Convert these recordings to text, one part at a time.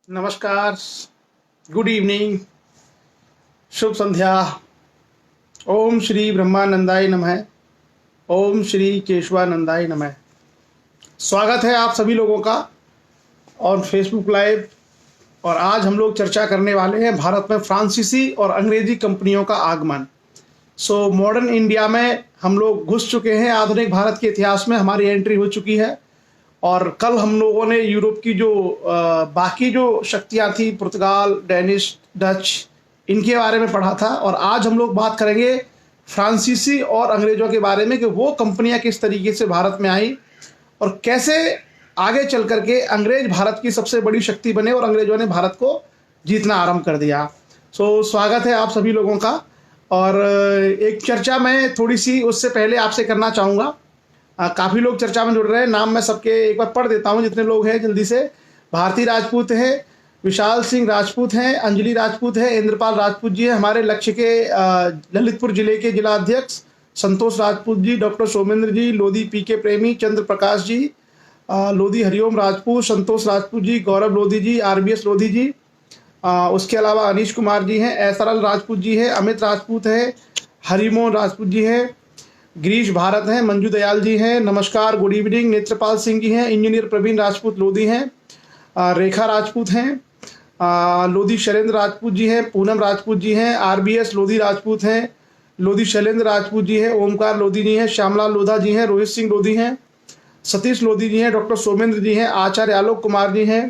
नमस्कार, good evening, शुभ संध्या। ओम श्री ब्रह्मानंदाय नमः। ओम श्री केशवानंदाय नमः। स्वागत है आप सभी लोगों का और फेसबुक लाइव। और आज हम लोग चर्चा करने वाले हैं भारत में फ्रांसीसी और अंग्रेजी कंपनियों का आगमन। मॉडर्न इंडिया में हम लोग घुस चुके हैं। आधुनिक भारत के इतिहास में हमारी एंट्री हो चुकी है। और कल हम लोगों ने यूरोप की जो बाकी जो शक्तियां थी, पुर्तगाल, डेनिश, डच, इनके बारे में पढ़ा था। और आज हम लोग बात करेंगे फ्रांसीसी और अंग्रेजों के बारे में कि वो कंपनियां किस तरीके से भारत में आई और कैसे आगे चल करके अंग्रेज भारत की सबसे बड़ी शक्ति बने और अंग्रेजों ने भारत को जीतना आरंभ कर दिया। स्वागत है आप सभी लोगों का। और एक चर्चा मैं थोड़ी सी उससे पहले आपसे करना चाहूँगा। काफ़ी लोग चर्चा में जुड़ रहे हैं। नाम मैं सबके एक बार पढ़ देता हूं जितने लोग हैं जल्दी से। भारती राजपूत है, विशाल सिंह राजपूत हैं, अंजलि राजपूत है, इंद्रपाल राजपूत जी हैं, हमारे लक्ष्य के ललितपुर जिले के जिला अध्यक्ष संतोष राजपूत जी, डॉक्टर सोमेंद्र जी, लोधी पीके प्रेमी, चंद्र प्रकाश जी, लोधी हरिओम राजपूत, संतोष राजपूत जी, गौरव लोधी जी, आरबीएस लोधी जी, उसके अलावा अनीश कुमार जी हैं, एसरल राजपूत जी है, अमित राजपूत है, हरिमोहन राजपूत जी हैं, गिरीश भारत हैं, मंजू दयाल जी हैं, नमस्कार, गुड इवनिंग, नेत्रपाल सिंह जी हैं, इंजीनियर प्रवीण राजपूत लोधी हैं, रेखा राजपूत हैं, लोधी शैलेंद्र राजपूत जी हैं, पूनम राजपूत जी हैं, आरबीएस लोधी राजपूत हैं, लोधी शैलेंद्र राजपूत जी हैं, ओमकार लोधी जी हैं, श्यामलाल लोधा जी हैं, रोहित सिंह लोधी हैं, सतीश लोधी जी हैं, डॉक्टर सोमेंद्र जी हैं, आचार्य आलोक कुमार जी हैं।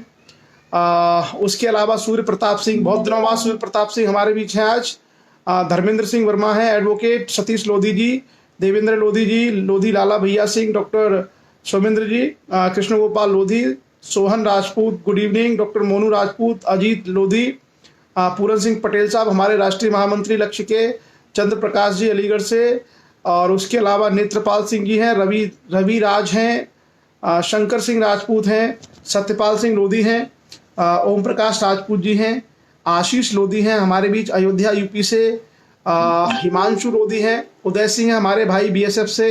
उसके अलावा सूर्य प्रताप सिंह, बहुत दिनों बाद सूर्य प्रताप सिंह हमारे बीच हैं आज। धर्मेंद्र सिंह वर्मा है, advocate Satish Lodhi ji, Devendra Lodhi ji, Lodhi Lala Bhaiya Singh, doctor Somendra ji, Krishna Gopal Lodhi, Sohan Rajput, good evening, doctor Monu Rajput, Ajit Lodhi, Puran Singh Patel साहब हमारे राष्ट्रीय महामंत्री लक्ष्य के, चंद्र प्रकाश जी अलीगढ़ से। और उसके अलावा नेत्रपाल सिंह जी हैं, रवि राज हैं, शंकर सिंह राजपूत हैं, सत्यपाल सिंह लोधी हैं, ओम प्रकाश राजपूत जी हैं, आशीष लोधी हैं हमारे बीच अयोध्या यूपी से, हिमांशु लोधी हैं, उदय सिंह है हमारे भाई बीएसएफ से।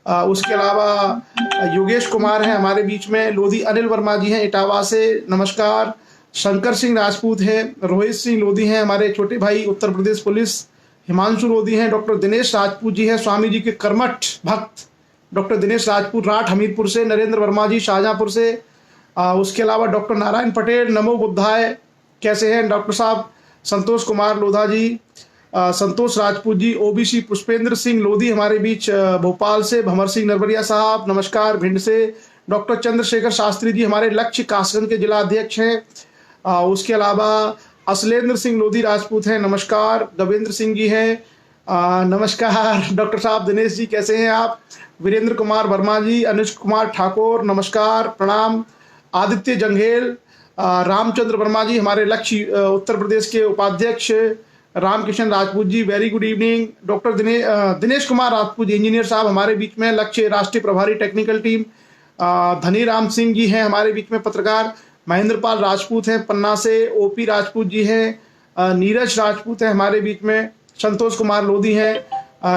उसके अलावा योगेश कुमार हैं हमारे बीच में, लोधी अनिल वर्मा जी हैं इटावा से, नमस्कार। शंकर सिंह राजपूत हैं, रोहित सिंह लोधी हैं हमारे छोटे भाई उत्तर प्रदेश पुलिस, हिमांशु लोधी हैं, डॉक्टर दिनेश राजपूत जी हैं स्वामी जी के कर्मठ भक्त, डॉक्टर दिनेश राजपूत राठ हमीरपुर से, नरेंद्र वर्मा जी शाहजहाँपुर से। उसके अलावा डॉक्टर नारायण पटेल, नमो बुद्धाय, कैसे हैं डॉक्टर साहब। संतोष कुमार लोधा जी, संतोष राजपूत जी, ओबीसी पुष्पेंद्र सिंह लोधी हमारे बीच भोपाल से, भंवर सिंह नरवरिया साहब नमस्कार भिंड से, डॉक्टर चंद्रशेखर शास्त्री जी हमारे लक्ष्य कासगंज के जिला अध्यक्ष हैं। उसके अलावा असलेंद्र सिंह लोधी राजपूत हैं, नमस्कार। गवेंद्र सिंह जी हैं, नमस्कार। डॉक्टर साहब दिनेश जी कैसे हैं आप। वीरेंद्र कुमार वर्मा जी, अनुज कुमार ठाकुर नमस्कार प्रणाम। आदित्य जंघेल, रामचंद्र वर्मा जी हमारे लक्ष्य उत्तर प्रदेश के उपाध्यक्ष, Ramkishan Rajput ji very good evening. Doctor Dinesh Kumar Rajput engineer साहब हमारे बीच में, लक्ष्य राष्ट्रीय प्रभारी टेक्निकल टीम। धनी राम सिंह जी हैं हमारे बीच में पत्रकार, महेंद्रपाल राजपूत हैं पन्ना से, ओपी राजपूत जी हैं, नीरज राजपूत हैं हमारे बीच में, संतोष कुमार लोधी हैं,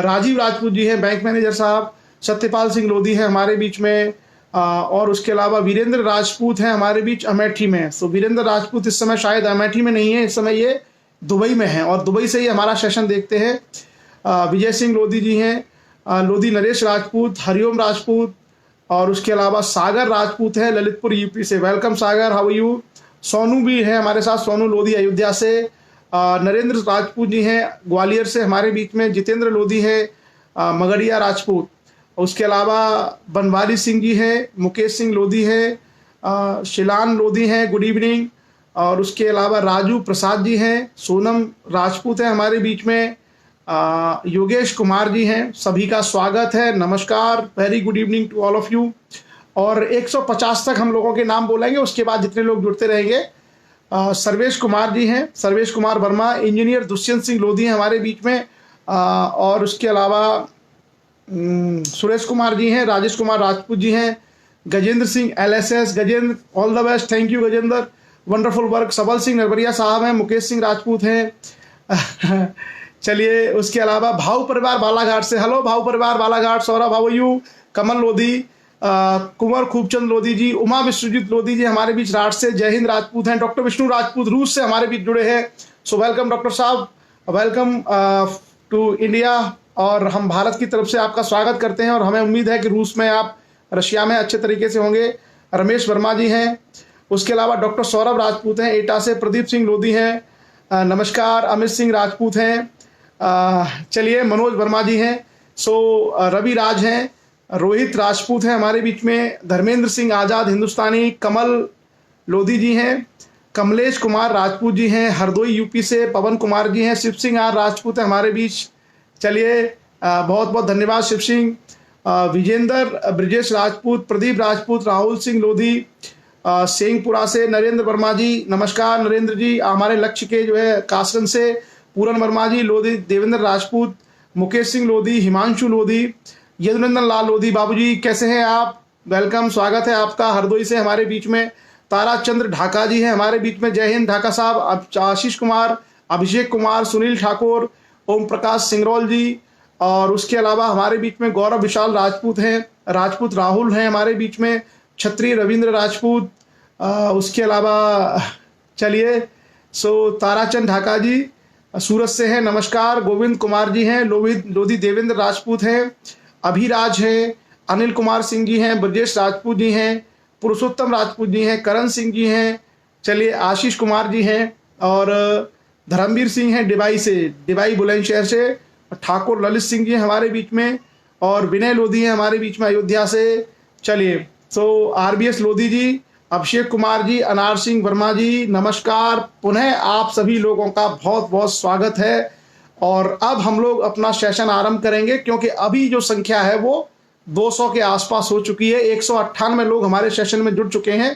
राजीव राजपूत जी हैं बैंक मैनेजर साहब, सत्यपाल सिंह लोधी हैं हमारे बीच में। और उसके अलावा वीरेंद्र राजपूत हैं हमारे बीच अमेठी में। वीरेंद्र राजपूत इस समय शायद अमेठी में नहीं है, इस समय ये दुबई में है और दुबई से ही हमारा सेशन देखते हैं। विजय सिंह लोधी जी हैं, लोधी नरेश राजपूत, हरिओम राजपूत। और उसके अलावा सागर राजपूत है ललितपुर यूपी से, welcome Sagar, how you. Sonu भी है हमारे साथ, सोनू लोधी अयोध्या से। नरेंद्र राजपूत जी हैं ग्वालियर से हमारे बीच में, जितेंद्र लोधी है मगड़िया राजपूत। उसके अलावा बनवारी सिंह जी हैं, मुकेश सिंह लोधी है, शिलान लोधी हैं, गुड इवनिंग। और उसके अलावा राजू प्रसाद जी हैं, सोनम राजपूत हैं हमारे बीच में, योगेश कुमार जी हैं। सभी का स्वागत है, नमस्कार, very good evening to all of you. और 150 तक हम लोगों के नाम बोलेंगे, उसके बाद जितने लोग जुड़ते रहेंगे। सर्वेश कुमार जी हैं, सर्वेश कुमार वर्मा, इंजीनियर दुष्यंत सिंह लोधी हैं हमारे बीच में। और उसके अलावा सुरेश कुमार जी हैं, राजेश कुमार राजपूत जी हैं, Gajendra Singh LSS, Gajendra all the best, thank you Gajendra, wonderful work. सबल सिंह नरवरिया साहब हैं, मुकेश सिंह राजपूत हैं। चलिए, उसके अलावा भाव परिवार बालाघाट से, हेलो भाव परिवार बालाघाट, सौरभ हाउ यू। कमल लोधी, कुंवर खूबचंद लोधी जी, उमा विश्वजीत लोधी जी हमारे बीच राठ से, जय हिंद राजपूत हैं। डॉक्टर विष्णु राजपूत रूस से हमारे बीच जुड़े हैं। सो वेलकम डॉक्टर साहब, वेलकम टू इंडिया। और हम भारत की तरफ से आपका स्वागत करते हैं और हमें उम्मीद है कि रूस में आप, रशिया में अच्छे तरीके से होंगे। रमेश वर्मा जी हैं, उसके अलावा डॉक्टर सौरभ राजपूत हैं एटा से, प्रदीप सिंह लोधी हैं, नमस्कार। अमित सिंह राजपूत हैं, चलिए मनोज वर्मा जी हैं। सो रवि राज हैं, रोहित राजपूत हैं हमारे बीच में, धर्मेंद्र सिंह आज़ाद हिंदुस्तानी, कमल लोधी जी हैं, कमलेश कुमार राजपूत जी हैं हरदोई यूपी से, पवन कुमार जी हैं, शिव सिंह आर राजपूत हैं हमारे बीच। चलिए बहुत बहुत धन्यवाद शिव सिंह। विजेंद्र ब्रिजेश राजपूत, प्रदीप राजपूत, राहुल सिंह लोधी सिंहपुरा से, नरेंद्र वर्मा जी नमस्कार नरेंद्र जी। हमारे लक्ष्य के जो है कासगंज से, पूरन वर्मा जी लोधी, देवेंद्र राजपूत, मुकेश सिंह लोधी, हिमांशु लोधी, यदुनंदन लाल लोधी। बाबूजी कैसे हैं आप? वेलकम, स्वागत है आपका हरदोई से हमारे बीच में। ताराचंद्र ढाका जी हैं हमारे बीच में, जय हिंद ढाका साहब। आशीष कुमार, अभिषेक कुमार, सुनील ठाकुर, ओम प्रकाश सिंगरौल जी, और उसके अलावा हमारे बीच में गौरव विशाल राजपूत हैं, राजपूत राहुल हैं हमारे बीच में, छत्री रविंद्र राजपूत, उसके अलावा चलिए ताराचंद ढाका जी सूरत से हैं, नमस्कार। गोविंद कुमार जी हैं, लोधी देवेंद्र राजपूत हैं, अभिराज हैं, अनिल कुमार सिंह जी हैं, ब्रजेश राजपूत जी हैं, पुरुषोत्तम राजपूत जी हैं, करण सिंह जी हैं, चलिए आशीष कुमार जी हैं, और धर्मवीर सिंह हैं डिबाई से, डिबाई बुलंदशहर से, ठाकुर ललित सिंह जी हमारे बीच में, और विनय लोधी हैं हमारे बीच में अयोध्या से। चलिए RBS लोधी जी, अभिषेक कुमार जी, अनार सिंह वर्मा जी नमस्कार। पुनः आप सभी लोगों का बहुत बहुत स्वागत है। और अब हम लोग अपना सेशन आरंभ करेंगे, क्योंकि अभी जो संख्या है वो 200 के आसपास हो चुकी है। 198 लोग हमारे सेशन में जुड़ चुके हैं।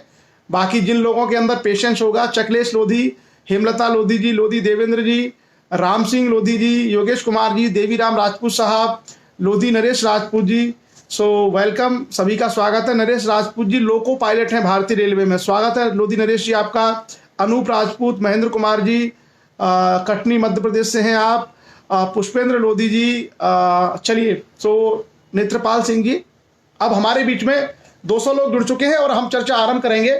बाकी जिन लोगों के अंदर पेशेंस होगा, चकलेश लोधी, हेमलता लोधी जी, लोधी देवेंद्र जी, राम सिंह लोधी जी, योगेश कुमार जी, देवीराम राजपूत साहब, लोधी नरेश राजपूत जी। वेलकम, सभी का स्वागत है। नरेश राजपूत जी लोको पायलट हैं भारतीय रेलवे में, स्वागत है लोधी नरेश जी आपका। अनूप राजपूत, महेंद्र कुमार जी कटनी मध्य प्रदेश से हैं आप, पुष्पेंद्र लोधी जी, चलिए नेत्रपाल सिंह जी। अब हमारे बीच में 200 लोग जुड़ चुके हैं और हम चर्चा आरंभ करेंगे,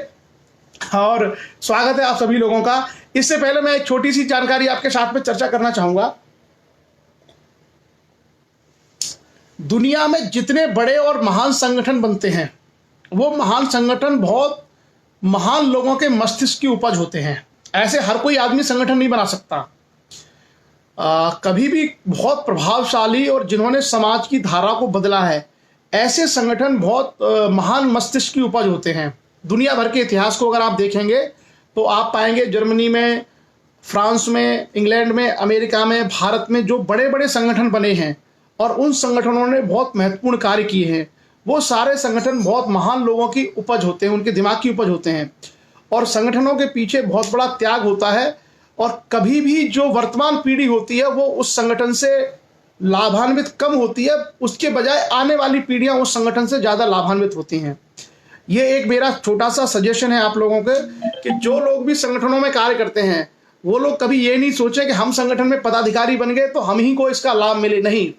और स्वागत है आप सभी लोगों का। इससे पहले मैं एक छोटी सी जानकारी आपके साथ में चर्चा करना चाहूंगा। दुनिया में जितने बड़े और महान संगठन बनते हैं, वो महान संगठन बहुत महान लोगों के मस्तिष्क की उपज होते हैं। ऐसे हर कोई आदमी संगठन नहीं बना सकता। कभी भी बहुत प्रभावशाली और जिन्होंने समाज की धारा को बदला है, ऐसे संगठन बहुत महान मस्तिष्क की उपज होते हैं। दुनिया भर के इतिहास को अगर आप देखेंगे तो आप पाएंगे जर्मनी में, फ्रांस में, इंग्लैंड में, अमेरिका में, भारत में जो बड़े बड़े संगठन बने हैं और उन संगठनों ने बहुत महत्वपूर्ण कार्य किए हैं, वो सारे संगठन बहुत महान लोगों की उपज होते हैं, उनके दिमाग की उपज होते हैं। और संगठनों के पीछे बहुत बड़ा त्याग होता है, और कभी भी जो वर्तमान पीढ़ी होती है वो उस संगठन से लाभान्वित कम होती है, उसके बजाय आने वाली पीढ़ियां उस संगठन से ज़्यादा लाभान्वित होती हैं। ये एक मेरा छोटा सा सजेशन है आप लोगों के, कि जो लोग भी संगठनों में कार्य करते हैं वो लोग कभी ये नहीं सोचें कि हम संगठन में पदाधिकारी बन गए तो हम ही को इसका लाभ मिले। नहीं,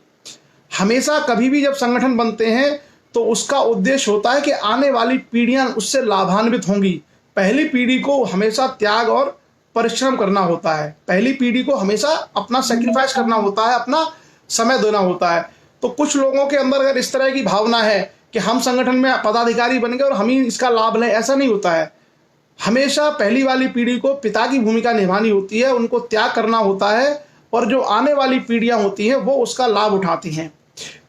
हमेशा कभी भी जब संगठन बनते हैं तो उसका उद्देश्य होता है कि आने वाली पीढ़ियां उससे लाभान्वित होंगी। पहली पीढ़ी को हमेशा त्याग और परिश्रम करना होता है, पहली पीढ़ी को हमेशा अपना सेक्रीफाइस करना होता है, अपना समय देना होता है। तो कुछ लोगों के अंदर अगर इस तरह की भावना है कि हम संगठन में पदाधिकारी बन गए और हम ही इसका लाभ लें, ऐसा नहीं होता है। हमेशा पहली वाली पीढ़ी को पिता की भूमिका निभानी होती है, उनको त्याग करना होता है, और जो आने वाली पीढ़ियां होती हैं वो उसका लाभ उठाती हैं।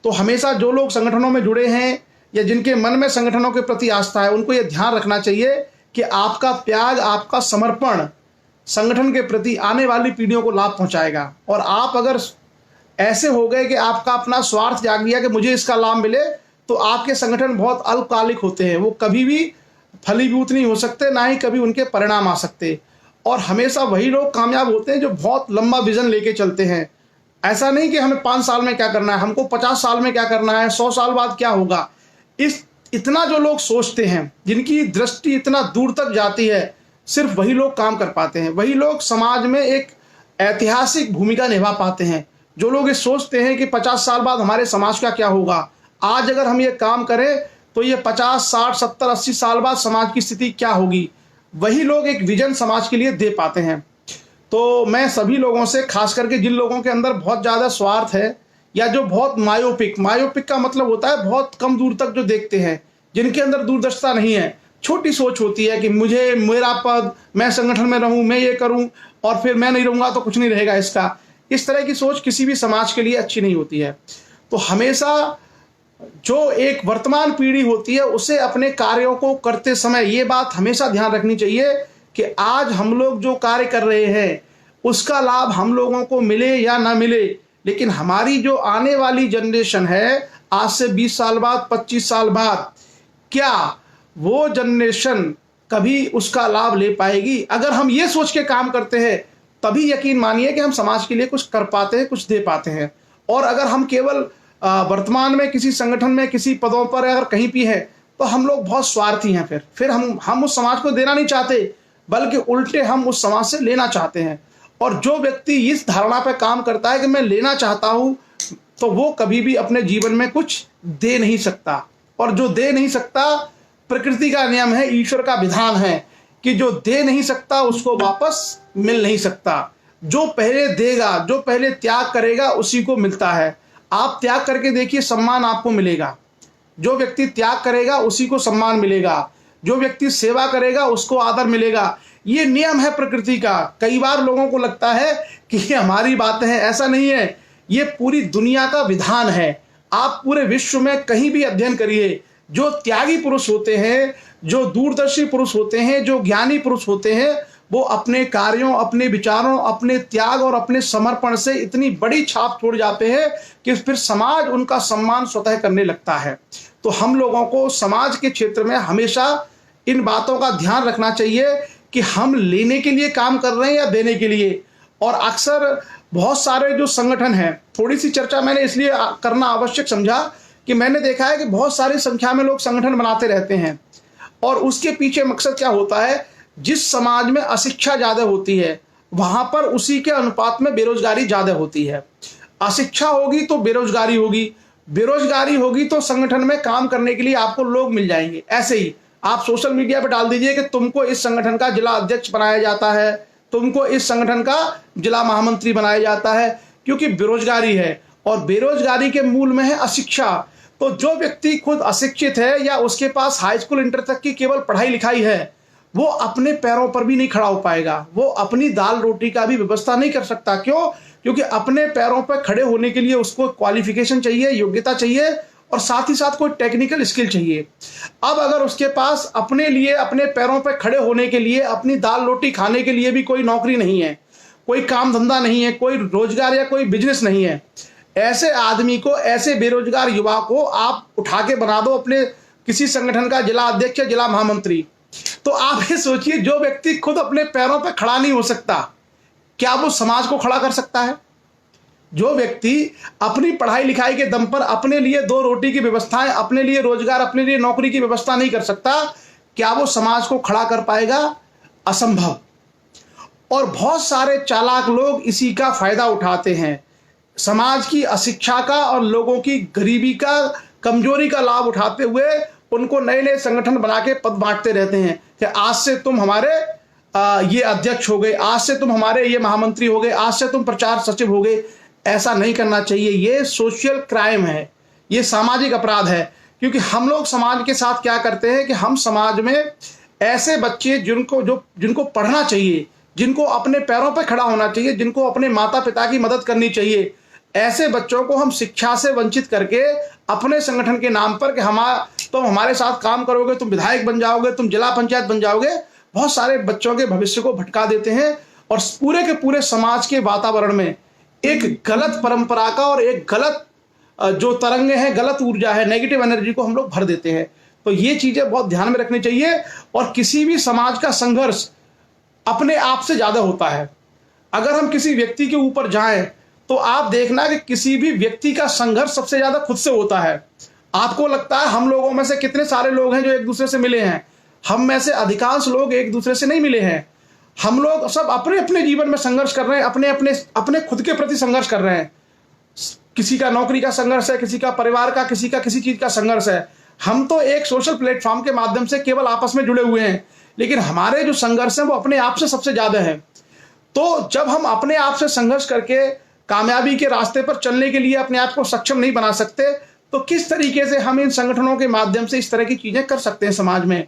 तो हमेशा जो लोग संगठनों में जुड़े हैं या जिनके मन में संगठनों के प्रति आस्था है, उनको ये ध्यान रखना चाहिए कि आपका त्याग, आपका समर्पण संगठन के प्रति आने वाली पीढ़ियों को लाभ पहुंचाएगा। और आप अगर ऐसे हो गए कि आपका अपना स्वार्थ जाग गया कि मुझे इसका लाभ मिले, तो आपके संगठन बहुत अल्पकालिक होते हैं, वो कभी भी फलीभूत नहीं हो सकते, ना ही कभी उनके परिणाम आ सकते। और हमेशा वही लोग कामयाब होते हैं जो बहुत लंबा विजन लेके चलते हैं। ऐसा नहीं कि हमें 5 साल में क्या करना है, हमको 50 साल में क्या करना है, 100 साल बाद क्या होगा। इतना जो लोग सोचते हैं, जिनकी दृष्टि इतना दूर तक जाती है, सिर्फ वही लोग काम कर पाते हैं, वही लोग समाज में एक ऐतिहासिक भूमिका निभा पाते हैं। जो लोग ये सोचते हैं कि 50 साल बाद हमारे समाज का क्या होगा, आज अगर हम ये काम करें तो ये 50, 60, 70, 80 साल बाद समाज की स्थिति क्या होगी, वही लोग एक विजन समाज के लिए दे पाते हैं। तो मैं सभी लोगों से, खास करके जिन लोगों के अंदर बहुत ज़्यादा स्वार्थ है या जो बहुत मायोपिक का मतलब होता है बहुत कम दूर तक जो देखते हैं, जिनके अंदर दूरदर्शिता नहीं है, छोटी सोच होती है कि मुझे मेरा पद, मैं संगठन में रहूं, मैं ये करूं और फिर मैं नहीं रहूंगा तो कुछ नहीं रहेगा इसका, इस तरह की सोच किसी भी समाज के लिए अच्छी नहीं होती है। तो हमेशा जो एक वर्तमान पीढ़ी होती है उसे अपने कार्यों को करते समय ये बात हमेशा ध्यान रखनी चाहिए कि आज हम लोग जो कार्य कर रहे हैं उसका लाभ हम लोगों को मिले या ना मिले, लेकिन हमारी जो आने वाली जनरेशन है आज से 20 साल बाद, 25 साल बाद, क्या वो जनरेशन कभी उसका लाभ ले पाएगी? अगर हम ये सोच के काम करते हैं तभी यकीन मानिए कि हम समाज के लिए कुछ कर पाते हैं, कुछ दे पाते हैं। और अगर हम केवल वर्तमान में किसी संगठन में किसी पदों पर अगर कहीं भी है तो हम लोग बहुत स्वार्थी हैं, फिर हम उस समाज को देना नहीं चाहते, बल्कि उल्टे हम उस समाज से लेना चाहते हैं। और जो व्यक्ति इस धारणा पर काम करता है कि मैं लेना चाहता हूं, तो वो कभी भी अपने जीवन में कुछ दे नहीं सकता। और जो दे नहीं सकता, प्रकृति का नियम है, ईश्वर का विधान है कि जो दे नहीं सकता उसको वापस मिल नहीं सकता। जो पहले देगा, जो पहले त्याग करेगा उसी को मिलता है। आप त्याग करके देखिए, सम्मान आपको मिलेगा। जो व्यक्ति त्याग करेगा उसी को सम्मान मिलेगा, जो व्यक्ति सेवा करेगा उसको आदर मिलेगा। ये नियम है प्रकृति का। कई बार लोगों को लगता है कि ये हमारी बातें हैं, ऐसा नहीं है, ये पूरी दुनिया का विधान है। आप पूरे विश्व में कहीं भी अध्ययन करिए, जो त्यागी पुरुष होते हैं, जो दूरदर्शी पुरुष होते हैं, जो ज्ञानी पुरुष होते हैं, वो अपने कार्यों, अपने विचारों, अपने त्याग और अपने समर्पण से इतनी बड़ी छाप छोड़ जाते हैं कि फिर समाज उनका सम्मान स्वतः करने लगता है। तो हम लोगों को समाज के क्षेत्र में हमेशा इन बातों का ध्यान रखना चाहिए कि हम लेने के लिए काम कर रहे हैं या देने के लिए। और अक्सर बहुत सारे जो संगठन हैं, थोड़ी सी चर्चा मैंने इसलिए करना आवश्यक समझा कि मैंने देखा है कि बहुत सारी संख्या में लोग संगठन बनाते रहते हैं और उसके पीछे मकसद क्या होता है, जिस समाज में अशिक्षा ज़्यादा होती है वहाँ पर उसी के अनुपात में बेरोजगारी ज़्यादा होती है। अशिक्षा होगी तो बेरोजगारी होगी, बेरोजगारी होगी तो संगठन में काम करने के लिए आपको लोग मिल जाएंगे। ऐसे ही आप सोशल मीडिया पर डाल दीजिए कि तुमको इस संगठन का जिला अध्यक्ष बनाया जाता है, तुमको इस संगठन का जिला महामंत्री बनाया जाता है, क्योंकि बेरोजगारी है और बेरोजगारी के मूल में है अशिक्षा। तो जो व्यक्ति खुद अशिक्षित है या उसके पास हाई स्कूल इंटर तक की केवल पढ़ाई लिखाई है, वो अपने पैरों पर भी नहीं खड़ा हो पाएगा, वो अपनी दाल रोटी का भी व्यवस्था नहीं कर सकता। क्यों? क्योंकि अपने पैरों पर खड़े होने के लिए उसको क्वालिफिकेशन चाहिए, योग्यता चाहिए और साथ ही साथ कोई टेक्निकल स्किल चाहिए। अब अगर उसके पास अपने लिए, अपने पैरों पर खड़े होने के लिए, अपनी दाल रोटी खाने के लिए भी कोई नौकरी नहीं है, कोई काम धंधा नहीं है, कोई रोजगार या कोई बिजनेस नहीं है, ऐसे आदमी को, ऐसे बेरोजगार युवा को आप उठा के बना दो अपने किसी संगठन का जिला अध्यक्ष या जिला महामंत्री, तो आप ये सोचिए, जो व्यक्ति खुद अपने पैरों पर खड़ा नहीं हो सकता, क्या वो समाज को खड़ा कर सकता है? जो व्यक्ति अपनी पढ़ाई लिखाई के दम पर अपने लिए दो रोटी की व्यवस्थाएं, अपने लिए रोजगार, अपने लिए नौकरी की व्यवस्था नहीं कर सकता, क्या वो समाज को खड़ा कर पाएगा? असंभव। और बहुत सारे चालाक लोग इसी का फायदा उठाते हैं, समाज की अशिक्षा का और लोगों की गरीबी का, कमजोरी का लाभ उठाते हुए उनको नए नए संगठन बना के पद बांटते रहते हैं कि आज से तुम हमारे ये अध्यक्ष हो गए, आज से तुम हमारे ये महामंत्री हो गए, आज से तुम प्रचार सचिव हो गए। ऐसा नहीं करना चाहिए। ये सोशल क्राइम है, ये सामाजिक अपराध है। क्योंकि हम लोग समाज के साथ क्या करते हैं कि हम समाज में ऐसे बच्चे जिनको पढ़ना चाहिए, जिनको अपने पैरों पर खड़ा होना चाहिए, जिनको अपने माता पिता की मदद करनी चाहिए, ऐसे बच्चों को हम शिक्षा से वंचित करके अपने संगठन के नाम पर कि तुम हमारे साथ काम करोगे, तुम विधायक बन जाओगे, तुम जिला पंचायत बन जाओगे, बहुत सारे बच्चों के भविष्य को भटका देते हैं और पूरे के पूरे समाज के वातावरण में एक गलत परंपरा का और एक गलत जो तरंगे हैं, गलत ऊर्जा है, नेगेटिव एनर्जी को हम लोग भर देते हैं। तो ये चीजें बहुत ध्यान में रखनी चाहिए। और किसी भी समाज का संघर्ष अपने आप से ज्यादा होता है। अगर हम किसी व्यक्ति के ऊपर जाएं तो आप देखना कि किसी भी व्यक्ति का संघर्ष सबसे ज्यादा खुद से होता है। आपको लगता है हम लोगों में से कितने सारे लोग हैं जो एक दूसरे से मिले हैं? हम में से अधिकांश लोग एक दूसरे से नहीं मिले हैं। हम लोग सब अपने अपने जीवन में संघर्ष कर रहे हैं, अपने खुद के प्रति संघर्ष कर रहे हैं। किसी का नौकरी का संघर्ष है, किसी का परिवार का, किसी का किसी चीज का संघर्ष है। हम तो एक सोशल प्लेटफॉर्म के माध्यम से केवल आपस में जुड़े हुए हैं, लेकिन हमारे जो संघर्ष हैं वो अपने आप से सबसे ज्यादा है। तो जब हम अपने आप से संघर्ष करके कामयाबी के रास्ते पर चलने के लिए अपने आप को सक्षम नहीं बना सकते, तो किस तरीके से हम इन संगठनों के माध्यम से इस तरह की चीजें कर सकते हैं समाज में।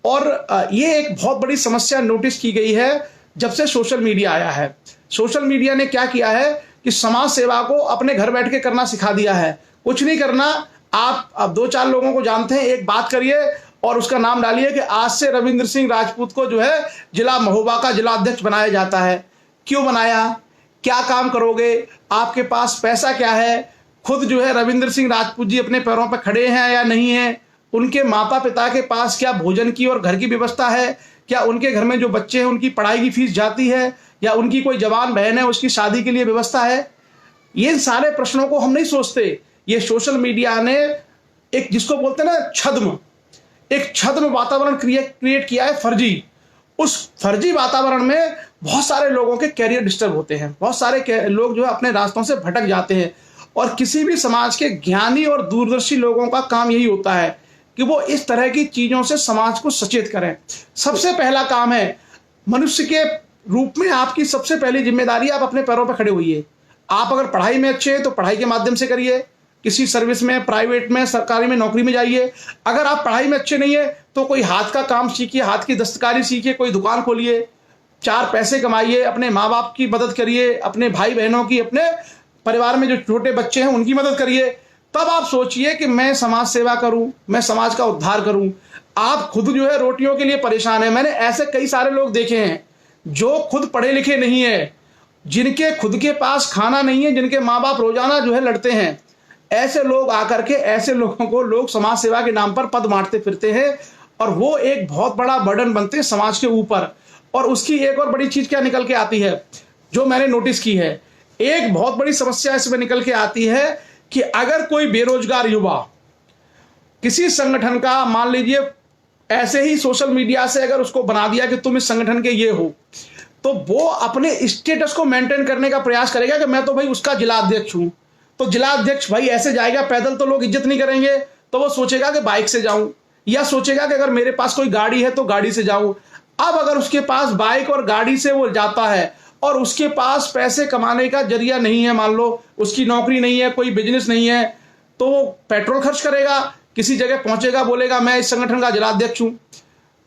और ये एक बहुत बड़ी समस्या नोटिस की गई है जब से सोशल मीडिया आया है। सोशल मीडिया ने क्या किया है कि समाज सेवा को अपने घर बैठ के करना सिखा दिया है। कुछ नहीं करना, आप अब 2-4 लोगों को जानते हैं, एक बात करिए और उसका नाम डालिए कि आज से रविंद्र सिंह राजपूत को जो है जिला महोबा का जिला अध्यक्ष बनाया जाता है। क्यों बनाया, क्या काम करोगे, आपके पास पैसा क्या है, खुद जो है रविंद्र सिंह राजपूत जी अपने पैरों पर खड़े हैं या नहीं है, उनके माता पिता के पास क्या भोजन की और घर की व्यवस्था है, क्या उनके घर में जो बच्चे हैं उनकी पढ़ाई की फीस जाती है, या उनकी कोई जवान बहन है उसकी शादी के लिए व्यवस्था है। ये सारे प्रश्नों को हम नहीं सोचते। ये सोशल मीडिया ने एक जिसको बोलते हैं ना एक छद्म वातावरण क्रिएट किया है, फर्जी। उस फर्जी वातावरण में बहुत सारे लोगों के कैरियर डिस्टर्ब होते हैं, बहुत सारे लोग जो है अपने रास्तों से भटक जाते हैं। और किसी भी समाज के ज्ञानी और दूरदर्शी लोगों का काम यही होता है कि वो इस तरह की चीजों से समाज को सचेत करें। सबसे पहला काम है, मनुष्य के रूप में आपकी सबसे पहली जिम्मेदारी, आप अपने पैरों पर खड़े होइए। आप अगर पढ़ाई में अच्छे हैं तो पढ़ाई के माध्यम से करिए, किसी सर्विस में, प्राइवेट में, सरकारी में नौकरी में जाइए। अगर आप पढ़ाई में अच्छे नहीं है तो कोई हाथ का काम सीखिए, हाथ की दस्तकारी सीखिए, कोई दुकान खोलिए, 4 पैसे कमाइए, अपने माँ बाप की मदद करिए, अपने भाई बहनों की, अपने परिवार में जो छोटे बच्चे हैं उनकी मदद करिए। तब आप सोचिए कि मैं समाज सेवा करूं, मैं समाज का उद्धार करूं। आप खुद जो है रोटियों के लिए परेशान है। मैंने ऐसे कई सारे लोग देखे हैं जो खुद पढ़े लिखे नहीं है, जिनके खुद के पास खाना नहीं है, जिनके माँ बाप रोजाना जो है लड़ते हैं। ऐसे लोग आकर के ऐसे लोगों को लोग समाज सेवा के नाम पर पद बांटते फिरते हैं और वो एक बहुत बड़ा बर्डन बनते हैं समाज के ऊपर। और उसकी एक और बड़ी चीज क्या निकल के आती है जो मैंने नोटिस की है, एक बहुत बड़ी समस्या इसमें निकल के आती है कि अगर कोई बेरोजगार युवा किसी संगठन का, मान लीजिए ऐसे ही सोशल मीडिया से अगर उसको बना दिया कि तुम इस संगठन के ये हो, तो वो अपने स्टेटस को मेंटेन करने का प्रयास करेगा कि मैं तो भाई उसका जिला अध्यक्ष हूं। तो जिला अध्यक्ष भाई ऐसे जाएगा, पैदल तो लोग इज्जत नहीं करेंगे, तो वो सोचेगा कि बाइक से जाऊं, या सोचेगा कि अगर मेरे पास कोई गाड़ी है तो गाड़ी से जाऊं। अब अगर उसके पास बाइक और गाड़ी से वो जाता है और उसके पास पैसे कमाने का जरिया नहीं है, मान लो उसकी नौकरी नहीं है, कोई बिजनेस नहीं है, तो वो पेट्रोल खर्च करेगा, किसी जगह पहुंचेगा, बोलेगा मैं इस संगठन का जिला अध्यक्ष हूं,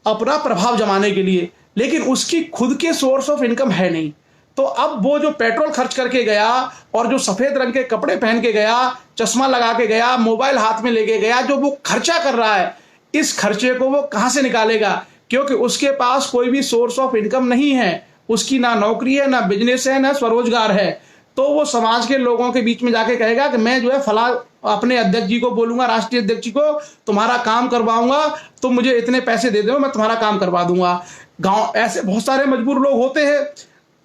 अपना प्रभाव जमाने के लिए। लेकिन उसकी खुद के सोर्स ऑफ इनकम है नहीं। तो अब वो जो पेट्रोल खर्च करके गया और जो सफेद रंग के कपड़े पहन के गया, चश्मा लगा के गया, मोबाइल हाथ में लेके गया, जो वो खर्चा कर रहा है, इस खर्चे को वो कहां से निकालेगा? क्योंकि उसके पास कोई भी सोर्स ऑफ इनकम नहीं है, उसकी ना नौकरी है, ना बिजनेस है, ना स्वरोजगार है। तो वो समाज के लोगों के बीच में जाके कहेगा कि मैं जो है फला अपने अध्यक्ष जी को बोलूंगा, राष्ट्रीय अध्यक्ष जी को, तुम्हारा काम करवाऊंगा, तुम मुझे इतने पैसे दे दो, मैं तुम्हारा काम करवा दूंगा। गांव ऐसे बहुत सारे मजबूर लोग होते हैं।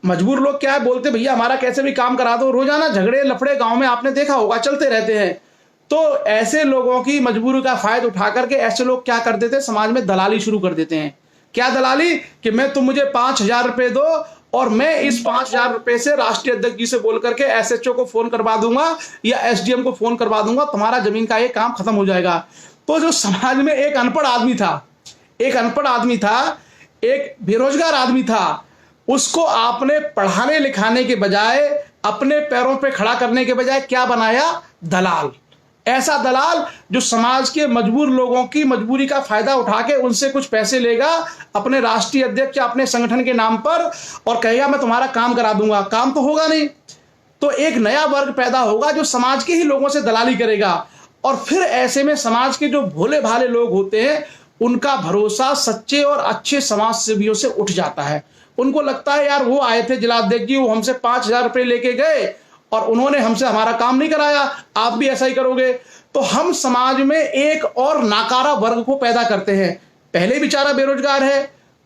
मजबूर लोग क्या है, बोलते भैया हमारा कैसे भी काम करा दो। रोजाना झगड़े लफड़े गांव में आपने देखा होगा चलते रहते हैं। तो ऐसे लोगों की मजबूरी का फायदा उठा करके ऐसे लोग क्या कर देते हैं, समाज में दलाली शुरू कर देते हैं। क्या दलाली? कि मैं तुम मुझे 5,000 रुपए दो और मैं इस 5,000 रुपए से राष्ट्रीय अध्यक्ष जी से बोल करके एसएचओ को फोन करवा दूंगा या एसडीएम को फोन करवा दूंगा, तुम्हारा जमीन का ये काम खत्म हो जाएगा। तो जो समाज में एक अनपढ़ आदमी था, एक बेरोजगार आदमी था, उसको आपने पढ़ाने लिखाने के बजाय, अपने पैरों पे खड़ा करने के बजाय क्या बनाया? दलाल। ऐसा दलाल जो समाज के मजबूर लोगों की मजबूरी का फायदा उठा के उनसे कुछ पैसे लेगा अपने राष्ट्रीय अध्यक्ष या अपने संगठन के नाम पर और कहेगा मैं तुम्हारा काम करा दूंगा। काम तो होगा नहीं। तो एक नया वर्ग पैदा होगा जो समाज के ही लोगों से दलाली करेगा। और फिर ऐसे में समाज के जो भोले भाले लोग होते हैं उनका भरोसा सच्चे और अच्छे समाज सेवियों से उठ जाता है। उनको लगता है यार वो आए थे जिला अध्यक्ष जी, वो हमसे 5,000 रुपए लेके गए और उन्होंने हमसे हमारा काम नहीं कराया, आप भी ऐसा ही करोगे। तो हम समाज में एक और नाकारा वर्ग को पैदा करते हैं। पहले ही बेचारा बेरोजगार है,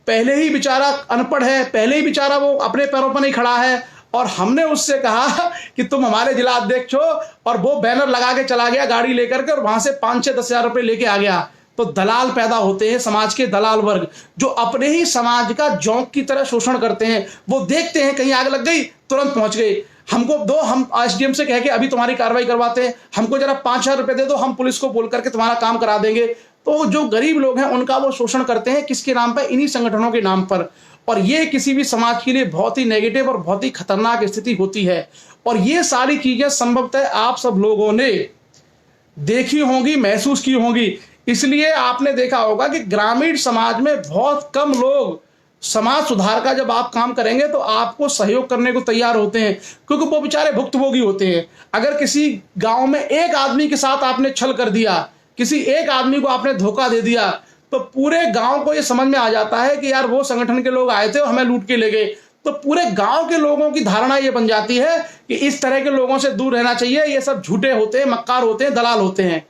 पहले ही बेचारा अनपढ़ है, पहले ही बेचारा वो अपने पैरों पर नहीं खड़ा है, और हमने उससे कहा कि तुम हमारे जिला अध्यक्ष हो, और वो बैनर लगा के चला गया गाड़ी लेकर के और वहां से 5-6-10 हजार रुपए लेके आ गया। तो दलाल पैदा होते हैं, समाज के दलाल वर्ग, जो अपने ही समाज का जोंक की तरह शोषण करते हैं। वो देखते हैं कहीं आग लग गई तुरंत पहुंच गए। हमको दो, हम एसडीएम से कह के अभी तुम्हारी कार्रवाई करवाते हैं, हमको जरा 5,000 रुपए दे दो, हम पुलिस को बोल करके तुम्हारा काम करा देंगे। तो जो गरीब लोग हैं उनका वो शोषण करते हैं, किसके नाम पर? इन्हीं संगठनों के नाम पर। और ये किसी भी समाज के लिए बहुत ही नेगेटिव और बहुत ही खतरनाक स्थिति होती है। और ये सारी चीजें संभवतः आप सब लोगों ने देखी होंगी, महसूस की होंगी। इसलिए आपने देखा होगा कि ग्रामीण समाज में बहुत कम लोग समाज सुधार का जब आप काम करेंगे तो आपको सहयोग करने को तैयार होते हैं, क्योंकि वो बेचारे भुक्तभोगी होते हैं। अगर किसी गांव में एक आदमी के साथ आपने छल कर दिया, किसी एक आदमी को आपने धोखा दे दिया, तो पूरे गांव को ये समझ में आ जाता है कि यार वो संगठन के लोग आए थे और हमें लूट के ले गए। तो पूरे गांव के लोगों की धारणा ये बन जाती है कि इस तरह के लोगों से दूर रहना चाहिए, ये सब झूठे होते हैं, मक्कार होते हैं, दलाल होते हैं।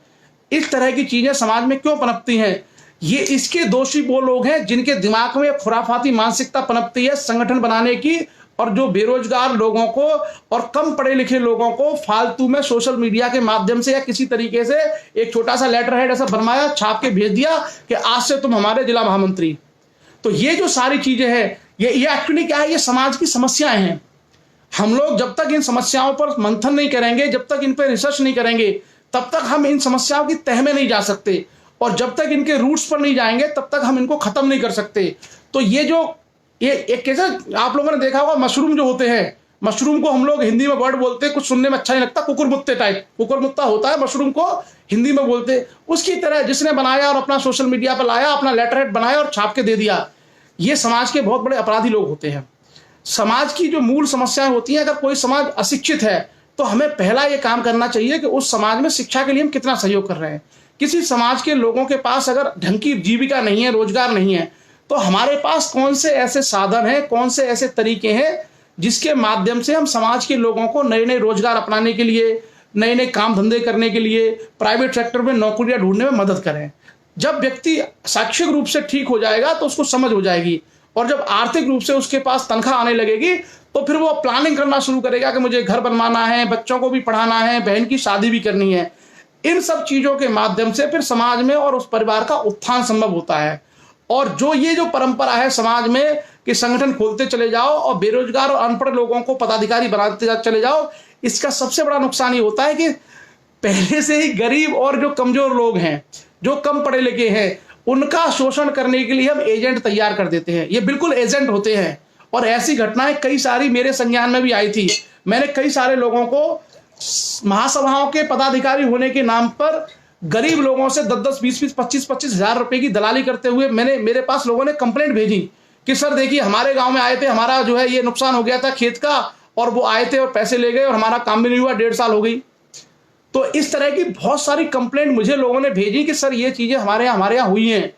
इस तरह की चीजें समाज में क्यों पनपती हैं? ये इसके दोषी वो लोग हैं जिनके दिमाग में खुराफाती मानसिकता पनपती है संगठन बनाने की, और जो बेरोजगार लोगों को और कम पढ़े लिखे लोगों को फालतू में सोशल मीडिया के माध्यम से या किसी तरीके से एक छोटा सा लेटर हेड ऐसा बनवाया, छाप के भेज दिया कि आज से तुम हमारे जिला महामंत्री। तो ये जो सारी चीजें हैं, ये एक्चुअली क्या है? ये समाज की समस्याएं हैं। हम लोग जब तक इन समस्याओं पर मंथन नहीं करेंगे, जब तक इन पर रिसर्च नहीं करेंगे, तब तक हम इन समस्याओं की तह में नहीं जा सकते। और जब तक इनके रूट्स पर नहीं जाएंगे तब तक हम इनको खत्म नहीं कर सकते। तो ये जो ये एक कैसे आप लोगों ने देखा होगा, मशरूम जो होते हैं, मशरूम को हम लोग हिंदी में वर्ड बोलते हैं, कुछ सुनने में अच्छा नहीं लगता, कुकुरमुत्ते टाइप, कुकुरमुत्ता होता है मशरूम को हिंदी में बोलते। उसकी तरह जिसने बनाया और अपना सोशल मीडिया पर लाया, अपना लेटर हेड बनाया और छाप के दे दिया, ये समाज के बहुत बड़े अपराधी लोग होते हैं। समाज की जो मूल समस्याएं होती हैं, अगर कोई समाज अशिक्षित है तो हमें पहला ये काम करना चाहिए कि उस समाज में शिक्षा के लिए हम कितना सहयोग कर रहे हैं। किसी समाज के लोगों के पास अगर ढंग की जीविका नहीं है, रोजगार नहीं है, तो हमारे पास कौन से ऐसे साधन हैं, कौन से ऐसे तरीके हैं जिसके माध्यम से हम समाज के लोगों को नए नए रोजगार अपनाने के लिए, नए नए काम धंधे करने के लिए, प्राइवेट सेक्टर में नौकरियां ढूंढने में मदद करें। जब व्यक्ति शैक्षिक रूप से ठीक हो जाएगा तो उसको समझ हो जाएगी, और जब आर्थिक रूप से उसके पास तनख्वाह आने लगेगी तो फिर वो प्लानिंग करना शुरू करेगा कि मुझे घर बनवाना है, बच्चों को भी पढ़ाना है, बहन की शादी भी करनी है। इन सब चीजों के माध्यम से फिर समाज में और उस परिवार का उत्थान संभव होता है। और जो ये जो परंपरा है समाज में कि संगठन खोलते चले जाओ और बेरोजगार और अनपढ़ लोगों को पदाधिकारी बनाते चले जाओ, इसका सबसे बड़ा नुकसान ये होता है कि पहले से ही गरीब और जो कमजोर लोग हैं, जो कम पढ़े लिखे हैं, उनका शोषण करने के लिए हम एजेंट तैयार कर देते हैं। ये बिल्कुल एजेंट होते हैं, और ऐसी घटनाएं कई सारी मेरे संज्ञान में भी आई थी। मैंने कई सारे लोगों को महासभाओं के पदाधिकारी होने के नाम पर गरीब लोगों से 10-10, 20-20, 25-25 हजार रुपए की दलाली करते हुए मेरे पास लोगों ने कंप्लेंट भेजी कि सर देखिए हमारे गांव में आए थे, हमारा जो है ये नुकसान हो गया था खेत का, और वो आए थे और पैसे ले गए और हमारा काम भी नहीं हुआ, 1.5 साल हो गई। तो इस तरह की बहुत सारी कंप्लेंट मुझे लोगों ने भेजी कि सर ये चीजें हमारे यहाँ हुई हैं।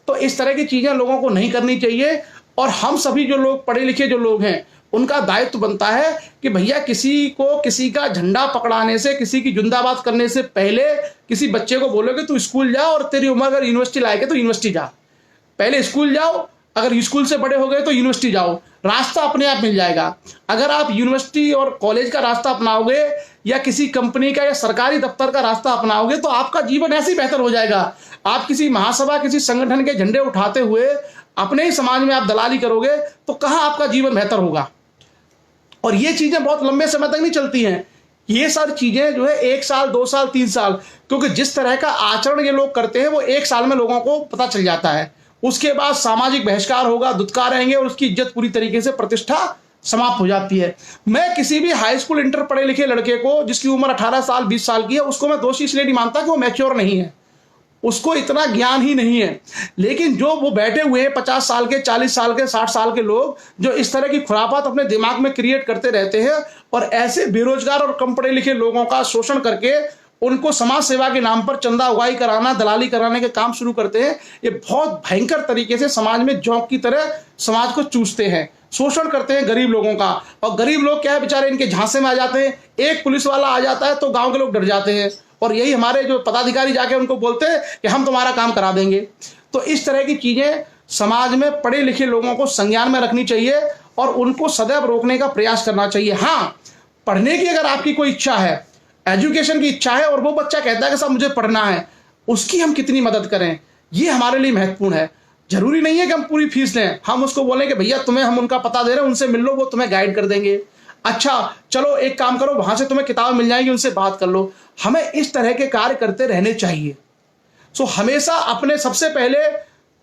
तो इस तरह की चीजें लोगों को नहीं करनी चाहिए। और हम सभी जो लोग पढ़े लिखे जो लोग हैं, उनका दायित्व बनता है कि भैया किसी को किसी का झंडा पकड़ाने से, किसी की जिंदाबाद करने से पहले किसी बच्चे को बोलोगे तू स्कूल जा, और तेरी उम्र अगर यूनिवर्सिटी लायक है तो यूनिवर्सिटी जा, पहले स्कूल जाओ, अगर स्कूल से बड़े हो गए तो यूनिवर्सिटी जाओ, रास्ता अपने आप मिल जाएगा। अगर आप यूनिवर्सिटी और कॉलेज का रास्ता अपनाओगे या किसी कंपनी का या सरकारी दफ्तर का रास्ता अपनाओगे तो आपका जीवन ऐसे ही बेहतर हो जाएगा। आप किसी महासभा, किसी संगठन के झंडे उठाते हुए अपने ही समाज में आप दलाली करोगे तो कहां आपका जीवन बेहतर होगा। और ये चीजें बहुत लंबे समय तक नहीं चलती हैं। ये सारी चीजें जो है 1 साल, 2 साल, 3 साल, क्योंकि जिस तरह का आचरण ये लोग करते हैं वो 1 साल में लोगों को पता चल जाता है। उसके बाद सामाजिक बहिष्कार होगा, दुत्कार रहेंगे और उसकी इज्जत पूरी तरीके से, प्रतिष्ठा समाप्त हो जाती है। मैं किसी भी हाई स्कूल इंटर पढ़े लिखे लड़के को जिसकी उम्र 18 साल 20 साल की है, उसको मैं दोषी इसलिए नहीं मानता कि वो मैच्योर नहीं है, उसको इतना ज्ञान ही नहीं है। लेकिन जो वो बैठे हुए हैं 50 साल के, 40 साल के, 60 साल के लोग, जो इस तरह की खुरापात अपने दिमाग में क्रिएट करते रहते हैं और ऐसे बेरोजगार और कम पढ़े लिखे लोगों का शोषण करके उनको समाज सेवा के नाम पर चंदा उगाई कराना, दलाली कराने के काम शुरू करते हैं, ये बहुत भयंकर तरीके से समाज में जोंक की तरह समाज को चूसते हैं, शोषण करते हैं गरीब लोगों का। और गरीब लोग क्या है बेचारे, इनके झांसे में आ जाते हैं। एक पुलिस वाला आ जाता है तो गांव के लोग डर जाते हैं, और यही हमारे जो पदाधिकारी जाके उनको बोलते हैं कि हम तुम्हारा काम करा देंगे। तो इस तरह की चीजें समाज में पढ़े लिखे लोगों को संज्ञान में रखनी चाहिए और उनको सदैव रोकने का प्रयास करना चाहिए। हाँ, पढ़ने की अगर आपकी कोई इच्छा है, एजुकेशन की इच्छा है, और वो बच्चा कहता है कि साहब मुझे पढ़ना है, उसकी हम कितनी मदद करें, ये हमारे लिए महत्वपूर्ण है। जरूरी नहीं है कि हम पूरी फीस लें, हम उसको बोलें कि भैया तुम्हें हम उनका पता दे रहे हैं, उनसे मिल लो, वो तुम्हें गाइड कर देंगे। अच्छा चलो एक काम करो, वहां से तुम्हें किताब मिल जाएगी, उनसे बात कर लो। हमें इस तरह के कार्य करते रहने चाहिए। सो हमेशा अपने सबसे पहले,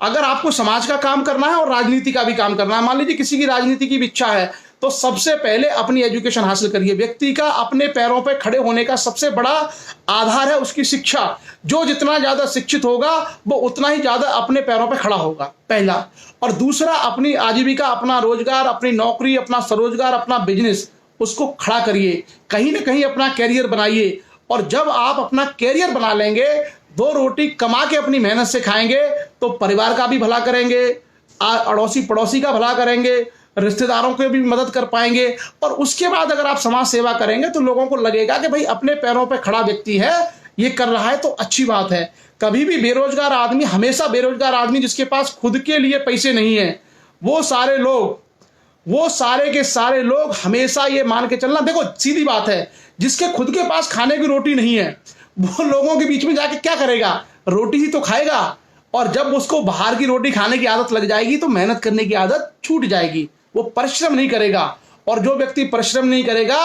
अगर आपको समाज का काम करना है और राजनीति का भी काम करना है, मान लीजिए किसी की राजनीति की भी इच्छा है, तो सबसे पहले अपनी एजुकेशन हासिल करिए। व्यक्ति का अपने पैरों पर खड़े होने का सबसे बड़ा आधार है उसकी शिक्षा। जो जितना ज्यादा शिक्षित होगा वो उतना ही ज्यादा अपने पैरों पर खड़ा होगा, पहला। और दूसरा, अपनी आजीविका, अपना रोजगार, अपनी नौकरी, अपना स्वरोजगार, अपना बिजनेस, उसको खड़ा करिए। कहीं ना कहीं अपना कैरियर बनाइए। और जब आप अपना कैरियर बना लेंगे, दो रोटी कमा के अपनी मेहनत से खाएंगे, तो परिवार का भी भला करेंगे, अड़ोसी पड़ोसी का भला करेंगे, रिश्तेदारों को भी मदद कर पाएंगे। और उसके बाद अगर आप समाज सेवा करेंगे तो लोगों को लगेगा कि भाई अपने पैरों पर खड़ा व्यक्ति है, ये कर रहा है तो अच्छी बात है। कभी भी बेरोजगार आदमी, हमेशा बेरोजगार आदमी जिसके पास खुद के लिए पैसे नहीं है, वो सारे के सारे लोग हमेशा ये मान के चलना, देखो सीधी बात है, जिसके खुद के पास खाने की रोटी नहीं है वो लोगों के बीच में जाके क्या करेगा? रोटी ही तो खाएगा। और जब उसको बाहर की रोटी खाने की आदत लग जाएगी तो मेहनत करने की आदत छूट जाएगी, वो परिश्रम नहीं करेगा। और जो व्यक्ति परिश्रम नहीं करेगा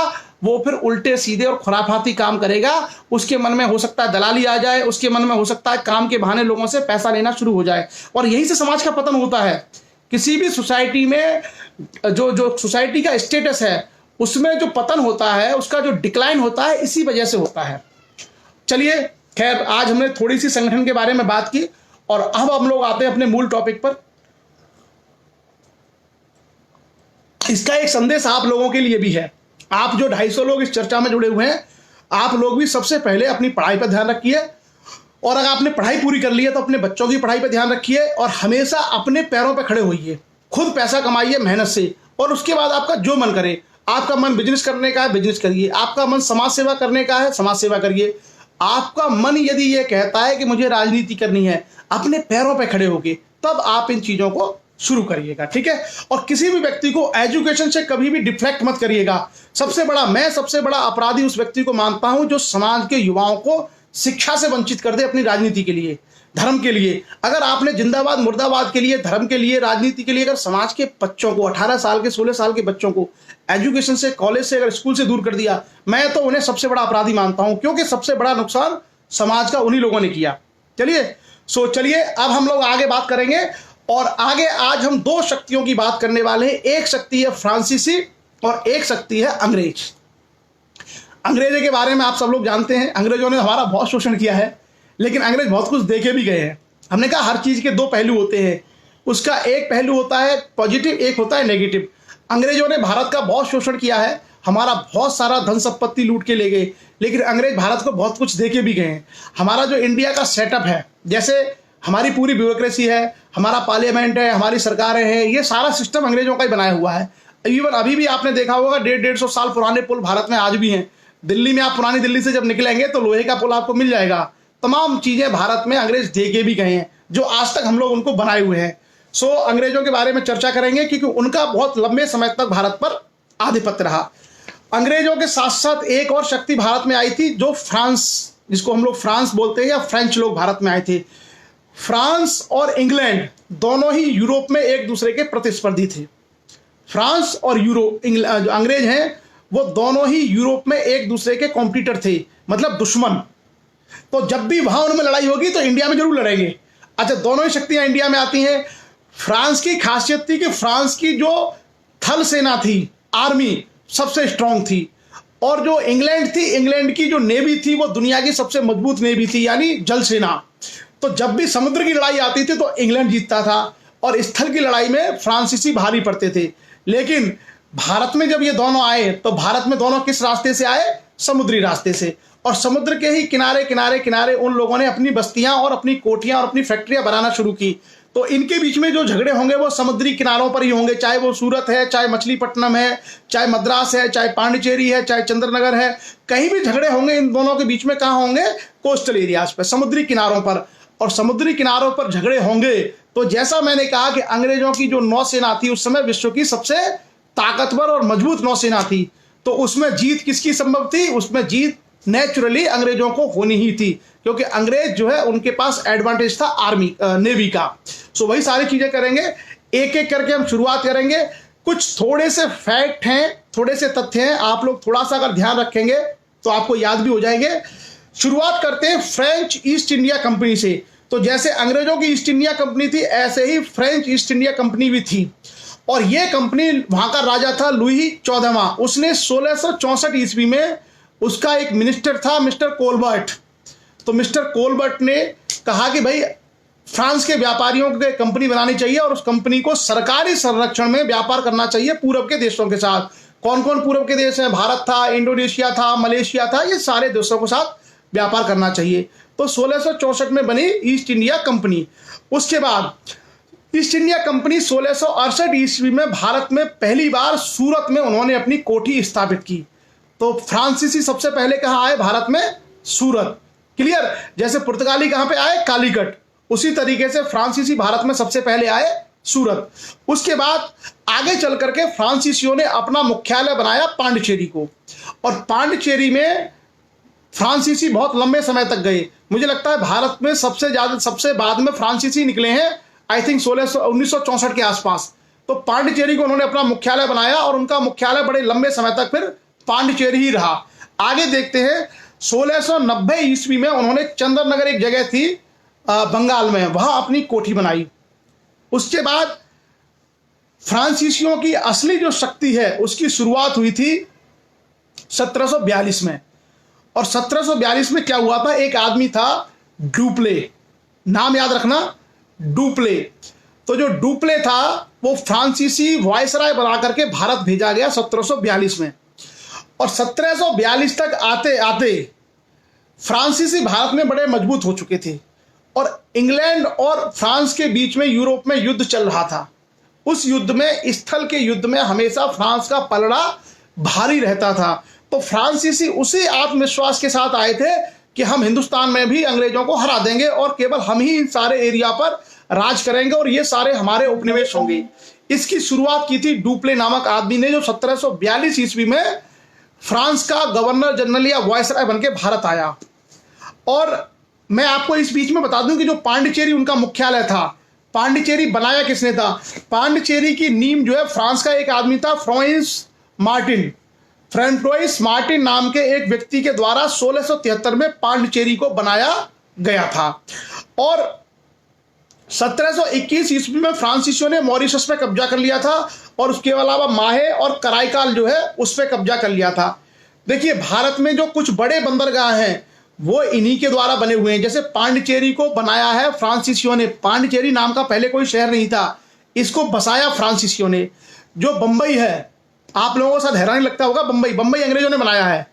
वो फिर उल्टे सीधे और खुराफाती काम करेगा। उसके मन में हो सकता है दलाली आ जाए, उसके मन में हो सकता है काम के बहाने लोगों से पैसा लेना शुरू हो जाए। और यहीं से समाज का पतन होता है। किसी भी सोसाइटी में जो सोसाइटी का स्टेटस है, उसमें जो पतन होता है, उसका जो डिक्लाइन होता है, इसी वजह से होता है। चलिए खैर, आज हमने थोड़ी सी संगठन के बारे में बात की और अब हम लोग आते हैं अपने मूल टॉपिक पर। इसका एक संदेश आप लोगों के लिए भी है। आप जो 250 लोग इस चर्चा में जुड़े हुए हैं, आप लोग भी सबसे पहले अपनी पढ़ाई पर ध्यान रखिए। और अगर आपने पढ़ाई पूरी कर ली है तो अपने बच्चों की पढ़ाई पर ध्यान रखिए और हमेशा अपने पैरों पर खड़े होइए। खुद पैसा कमाइए मेहनत से। और उसके बाद आपका जो मन करे, आपका मन बिजनेस करने का है बिजनेस करिए, आपका मन समाज सेवा करने का है समाज सेवा करिए, आपका मन यदि ये कहता है कि मुझे राजनीति करनी है, अपने पैरों पर खड़े होके तब आप इन चीजों को शुरू करिएगा, ठीक है। और किसी भी व्यक्ति को एजुकेशन से कभी भी डिफ्लेक्ट मत करिएगा। मैं सबसे बड़ा अपराधी उस व्यक्ति को मानता हूं जो समाज के युवाओं को शिक्षा से वंचित कर दे अपनी राजनीति के लिए, धर्म के लिए। अगर आपने जिंदाबाद मुर्दाबाद के लिए, धर्म के लिए, राजनीति के लिए अगर समाज के बच्चों को, 18 साल के 16 साल के बच्चों को एजुकेशन से, कॉलेज से, अगर स्कूल से दूर कर दिया, मैं तो उन्हें सबसे बड़ा अपराधी मानता हूं, क्योंकि सबसे बड़ा नुकसान समाज का उन्हीं लोगों ने किया। चलिए अब हम लोग आगे बात करेंगे। और आगे आज हम दो शक्तियों की बात करने वाले हैं। एक शक्ति है फ्रांसीसी और एक शक्ति है अंग्रेज। अंग्रेजों के बारे में आप सब लोग जानते हैं, अंग्रेजों ने हमारा बहुत शोषण किया है, लेकिन अंग्रेज बहुत कुछ देके भी गए हैं। हमने कहा हर चीज के दो पहलू होते हैं, उसका एक पहलू होता है पॉजिटिव, एक होता है नेगेटिव। अंग्रेजों ने भारत का बहुत शोषण किया है, हमारा बहुत सारा धन संपत्ति लूट के ले गए, लेकिन अंग्रेज भारत को बहुत कुछ देके भी गए हैं। हमारा जो इंडिया का सेटअप है, जैसे हमारी पूरी ब्यूरोक्रेसी है, हमारा पार्लियामेंट है, हमारी सरकारें हैं, ये सारा सिस्टम अंग्रेजों का ही बनाया हुआ है। इवन अभी भी आपने देखा होगा 150-150 साल पुराने पुल भारत में आज भी हैं। दिल्ली में आप पुरानी दिल्ली से जब निकलेंगे तो लोहे का पुल आपको मिल जाएगा। तमाम चीजें भारत में अंग्रेज दे के भी गए हैं, जो आज तक हम लोग उनको बनाए हुए हैं। अंग्रेजों के बारे में चर्चा करेंगे क्योंकि उनका बहुत लंबे समय तक भारत पर आधिपत्य रहा। अंग्रेजों के साथ साथ एक और शक्ति भारत में आई थी, जो फ्रांस, जिसको हम लोग फ्रांस बोलते हैं, या फ्रेंच लोग भारत में आए थे। फ्रांस और इंग्लैंड दोनों ही यूरोप में एक दूसरे के प्रतिस्पर्धी थे। फ्रांस और जो अंग्रेज हैं वो दोनों ही यूरोप में एक दूसरे के कॉम्पिटिटर थे, मतलब दुश्मन। तो जब भी वहां उनमें लड़ाई होगी तो इंडिया में जरूर लड़ेंगे। अच्छा, दोनों ही शक्तियां इंडिया में आती हैं। फ्रांस की खासियत थी कि फ्रांस की जो थल सेना थी, आर्मी, सबसे स्ट्रांग थी। और जो इंग्लैंड थी, इंग्लैंड की जो नेवी थी वो दुनिया की सबसे मजबूत नेवी थी, यानी जल सेना। तो जब भी समुद्र की लड़ाई आती थी तो इंग्लैंड जीतता था और स्थल की लड़ाई में फ्रांसीसी भारी पड़ते थे। लेकिन भारत में जब ये दोनों आए तो भारत में दोनों किस रास्ते से आए? समुद्री रास्ते से। और समुद्र के ही किनारे किनारे किनारे उन लोगों ने अपनी बस्तियां और अपनी कोठियां और अपनी फैक्ट्रियां बनाना शुरू की। तो इनके बीच में जो झगड़े होंगे वो समुद्री किनारों पर ही होंगे, चाहे वो सूरत है, चाहे मछलीपट्टनम है, चाहे मद्रास है, चाहे पांडिचेरी है, चाहे चंद्रनगर है, कहीं भी झगड़े होंगे इन दोनों के बीच में। कहाँ होंगे? कोस्टल एरियाज पर, समुद्री किनारों पर। और समुद्री किनारों पर झगड़े होंगे तो जैसा मैंने कहा कि अंग्रेजों की जो नौसेना थी उस समय विश्व की सबसे ताकतवर और मजबूत नौसेना थी। तो उसमें जीत किसकी संभव थी? उसमें जीत नेचुरली अंग्रेजों को होनी ही थी, क्योंकि अंग्रेज जो है उनके पास एडवांटेज था आर्मी, नेवी का। वही सारी चीजें करेंगे, एक एक करके हम शुरुआत करेंगे। कुछ थोड़े से फैक्ट हैं थोड़े से तथ्य हैं, आप लोग थोड़ा सा अगर ध्यान रखेंगे तो आपको याद भी हो जाएंगे। शुरुआत करते हैं फ्रेंच ईस्ट इंडिया कंपनी से। तो जैसे अंग्रेजों की ईस्ट इंडिया कंपनी थी, ऐसे ही फ्रेंच ईस्ट इंडिया कंपनी भी थी। और ये कंपनी, वहां का राजा था लुई 14वां। उसने 1664 ईस्वी में, उसका एक मिनिस्टर था मिस्टर कोलबर्ट। तो मिस्टर कोलबर्ट ने कहा कि भाई फ्रांस के व्यापारियों को कंपनी बनानी चाहिए और उस कंपनी को सरकारी संरक्षण में व्यापार करना चाहिए पूरब के देशों के साथ। कौन कौन पूरब के देश हैं? भारत था, इंडोनेशिया था, मलेशिया था, ये सारे देशों के साथ व्यापार करना चाहिए। तो 1664 में बनी ईस्ट इंडिया कंपनी। उसके बाद ईस्ट इंडिया कंपनी 1668 ईस्वी में भारत में पहली बार सूरत में उन्होंने अपनी कोठी स्थापित की। तो फ्रांसीसी सबसे पहले कहाँ आए? भारत में सूरत। क्लियर? जैसे पुर्तगाली कहाँ पे आए? कालीकट। उसी तरीके से फ्रांसीसी भारत में सबसे पहले आए सूरत। उसके बाद आगे चल करके फ्रांसीसियों ने अपना मुख्यालय बनाया पांडिचेरी को। और पांडिचेरी में फ्रांसीसी बहुत लंबे समय तक गए। मुझे लगता है भारत में सबसे बाद में फ्रांसीसी निकले हैं, आई थिंक 1964 के आसपास। तो पांडिचेरी को उन्होंने अपना मुख्यालय बनाया और उनका मुख्यालय बड़े लंबे समय तक फिर पांडिचेरी ही रहा। आगे देखते हैं, 1690 ईस्वी में उन्होंने चंद्रनगर, एक जगह थी बंगाल में, वहां अपनी कोठी बनाई। उसके बाद फ्रांसीसियों की असली जो शक्ति है उसकी शुरुआत हुई थी 1742 में। और 1742 में क्या हुआ था? एक आदमी था डुप्ले, नाम याद रखना, डुप्ले। तो जो डुप्ले था वो फ्रांसीसी वायसराय बना करके भारत भेजा गया 1742 में। और 1742 तक आते आते फ्रांसीसी भारत में बड़े मजबूत हो चुके थे और इंग्लैंड और फ्रांस के बीच में यूरोप में युद्ध चल रहा था। उस युद्ध में, स्थल के युद्ध में, हमेशा फ्रांस का पलड़ा भारी रहता था। तो फ्रांसीसी उसी आत्मविश्वास के साथ आए थे कि हम हिंदुस्तान में भी अंग्रेजों को हरा देंगे और केवल हम ही इन सारे एरिया पर राज करेंगे और ये सारे हमारे उपनिवेश होंगे। इसकी शुरुआत की थी डुप्ले नामक आदमी ने, जो 1742 ईस्वी में फ्रांस का गवर्नर जनरल या वायसराय बन के भारत आया। और मैं आपको इस बीच में बता दूं कि जो पांडिचेरी उनका मुख्यालय था, पांडिचेरी बनाया किसने था? पांडिचेरी की नींव जो है फ्रांस का एक आदमी था, फ्रेंटोइस मार्टिन नाम के एक व्यक्ति के द्वारा 1673 में पांडिचेरी को बनाया गया था। और 1721 ईस्वी में फ्रांसीसियों ने मॉरिशस पे कब्जा कर लिया था और उसके अलावा माहे और कराईकाल जो है उस पर कब्जा कर लिया था। देखिए, भारत में जो कुछ बड़े बंदरगाह हैं वो इन्हीं के द्वारा बने हुए हैं। जैसे पांडिचेरी को बनाया है फ्रांसीसियों ने। पांडिचेरी नाम का पहले कोई शहर नहीं था, इसको बसाया फ्रांसीसियों ने। जो बंबई है, आप लोगों को शायद हैरानी लगता होगा, बंबई अंग्रेजों ने बनाया है।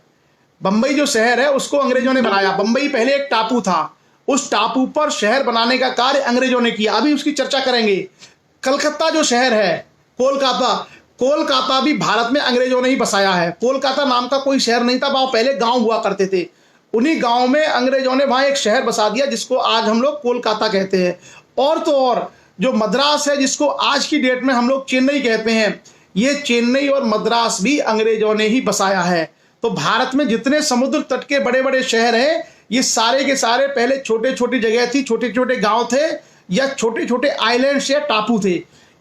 बंबई जो शहर है उसको अंग्रेजों ने बनाया। बंबई पहले एक टापू था, उस टापू पर शहर बनाने का कार्य अंग्रेजों ने किया। अभी उसकी चर्चा करेंगे। कलकत्ता जो शहर है, कोलकाता भी भारत में अंग्रेजों ने ही बसाया है। कोलकाता नाम का कोई शहर नहीं था, वहां पहले गांव हुआ करते थे। उन्हीं गांव में अंग्रेजों ने वहां एक शहर बसा दिया जिसको आज हम लोग कोलकाता कहते हैं। और तो और जो मद्रास है, जिसको आज की डेट में हम लोग चेन्नई कहते हैं, ये चेन्नई और मद्रास भी अंग्रेजों ने ही बसाया है। तो भारत में जितने समुद्र तट के बड़े बड़े शहर हैं, ये सारे के सारे पहले छोटे छोटी जगह थी, छोटे छोटे गांव थे या छोटे छोटे आइलैंड्स या टापू थे।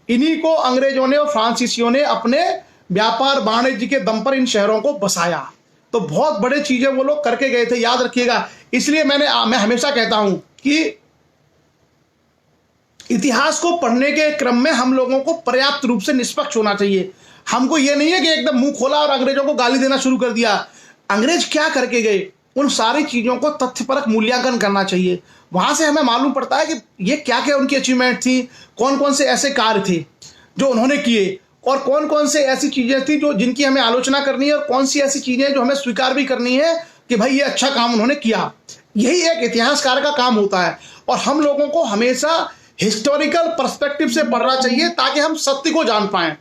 इन्हीं को अंग्रेजों ने और फ्रांसीसियों ने अपने व्यापार वाणिज्य के दम पर इन शहरों को बसाया। तो बहुत बड़े चीजें वो लोग करके गए थे, याद रखिएगा। इसलिए मैं हमेशा कहता हूं कि इतिहास को पढ़ने के क्रम में हम लोगों को पर्याप्त रूप से निष्पक्ष होना चाहिए। हमको ये नहीं है कि एकदम मुंह खोला और अंग्रेजों को गाली देना शुरू कर दिया। अंग्रेज क्या करके गए, उन सारी चीजों को तथ्यपरक मूल्यांकन करना चाहिए। वहां से हमें मालूम पड़ता है कि ये क्या क्या उनकी अचीवमेंट थी, कौन कौन से ऐसे कार्य थे जो उन्होंने किए, और कौन कौन से ऐसी चीजें थी जो जिनकी हमें आलोचना करनी है, और कौन सी ऐसी चीजें जो हमें स्वीकार भी करनी है कि भाई ये अच्छा काम उन्होंने किया। यही एक इतिहासकार का काम होता है। और हम लोगों को हमेशा हिस्टोरिकल पर्सपेक्टिव से पढ़ना चाहिए ताकि हम सत्य को जान पाएं।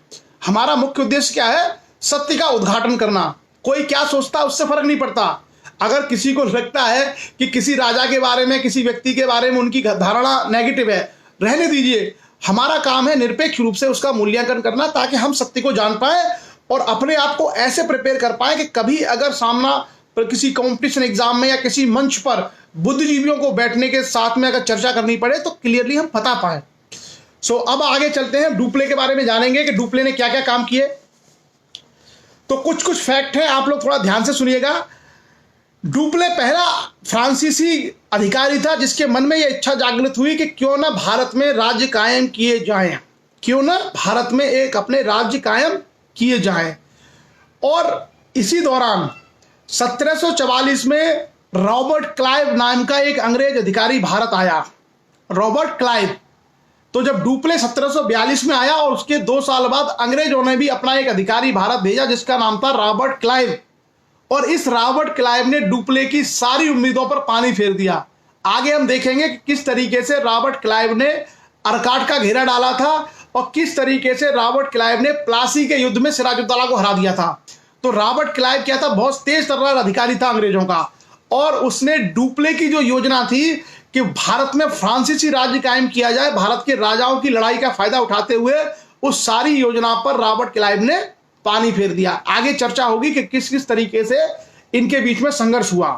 हमारा मुख्य उद्देश्य क्या है? सत्य का उद्घाटन करना। कोई क्या सोचता है उससे फर्क नहीं पड़ता। अगर किसी को लगता है कि किसी राजा के बारे में, किसी व्यक्ति के बारे में उनकी धारणा नेगेटिव है, रहने दीजिए। हमारा काम है निरपेक्ष रूप से उसका मूल्यांकन करना ताकि हम सत्य को जान पाए और अपने आप को ऐसे प्रिपेयर कर पाए कि कभी अगर सामना पर किसी कंपटीशन एग्जाम में या किसी मंच पर बुद्धिजीवियों को बैठने के साथ में अगर चर्चा करनी पड़े तो क्लियरली हम बता पाए। सो अब आगे चलते हैं, डुप्ले के बारे में जानेंगे कि डुप्ले ने क्या क्या काम किए। तो कुछ कुछ फैक्ट है, आप लोग थोड़ा ध्यान से सुनिएगा। डुप्ले पहला फ्रांसीसी अधिकारी था जिसके मन में यह इच्छा जागृत हुई कि क्यों ना भारत में राज्य कायम किए जाएं, क्यों ना भारत में एक अपने राज्य कायम किए जाएं। और इसी दौरान 1744 में रॉबर्ट क्लाइव नाम का एक अंग्रेज अधिकारी भारत आया। Robert Clive. तो जब डुप्ले 1742 में आया और उसके 2 साल बाद अंग्रेजों ने भी अपना एक अधिकारी भारत भेजा जिसका नाम था रॉबर्ट क्लाइव। और इस रॉबर्ट क्लाइव ने डुप्ले की सारी उम्मीदों पर पानी फेर दिया। आगे हम देखेंगे कि किस तरीके से रॉबर्ट क्लाइव ने अरकाट का घेरा डाला था और किस तरीके से रॉबर्ट क्लाइव ने प्लासी के युद्ध में सिराजुद्दौला को हरा दिया था। तो रॉबर्ट क्लाइव क्या था, बहुत तेज तर्रार अधिकारी था अंग्रेजों का, और उसने डुप्ले की जो योजना थी कि भारत में फ्रांसीसी राज्य कायम किया जाए, भारत के राजाओं की लड़ाई का फायदा उठाते हुए, उस सारी योजना पर रॉबर्ट क्लाइव ने पानी फेर दिया। आगे चर्चा होगी कि किस किस तरीके से इनके बीच में संघर्ष हुआ।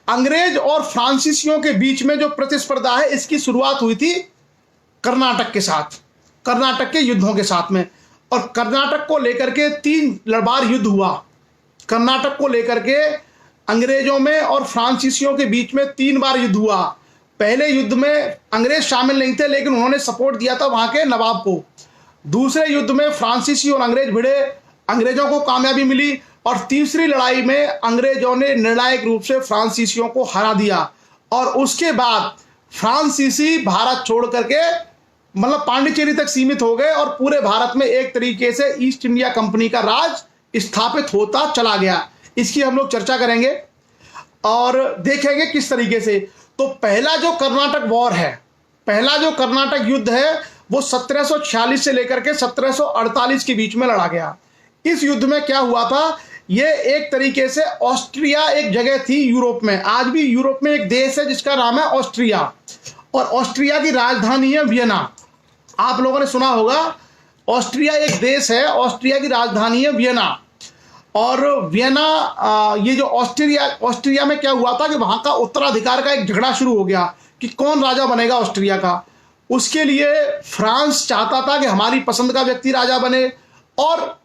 अंग्रेज और फ्रांसीसियों के बीच में जो प्रतिस्पर्धा है, इसकी शुरुआत हुई थी कर्नाटक के साथ, कर्नाटक के युद्धों के साथ में। और कर्नाटक को लेकर के 3 बार युद्ध हुआ। कर्नाटक को लेकर के अंग्रेजों में और फ्रांसीसियों के बीच में 3 बार युद्ध हुआ। पहले युद्ध में अंग्रेज शामिल नहीं थे, लेकिन उन्होंने सपोर्ट दिया था वहां के नवाब को। दूसरे युद्ध में फ्रांसीसी और अंग्रेज भिड़े, अंग्रेजों को कामयाबी मिली। और तीसरी लड़ाई में अंग्रेजों ने निर्णायक रूप से फ्रांसीसियों को हरा दिया। और उसके बाद फ्रांसीसी भारत छोड़ करके मतलब पांडिचेरी तक सीमित हो गए और पूरे भारत में एक तरीके से ईस्ट इंडिया कंपनी का राज स्थापित होता चला गया। इसकी हम लोग चर्चा करेंगे और देखेंगे किस तरीके से। तो पहला जो कर्नाटक वॉर है, पहला जो कर्नाटक युद्ध है, वो 1746 से लेकर के 1748 के बीच में लड़ा गया। इस युद्ध में क्या हुआ था, ये एक तरीके से ऑस्ट्रिया एक जगह थी यूरोप में। आज भी यूरोप में एक देश है जिसका नाम है ऑस्ट्रिया, और ऑस्ट्रिया की राजधानी है वियना। आप लोगों ने सुना होगा, ऑस्ट्रिया एक देश है, ऑस्ट्रिया की राजधानी है वियना। और वियना, ये जो ऑस्ट्रिया में क्या हुआ था कि वहां का उत्तराधिकार का एक झगड़ा शुरू हो गया कि कौन राजा बनेगा ऑस्ट्रिया का। उसके लिए फ्रांस चाहता था कि हमारी पसंद का व्यक्ति राजा बने, और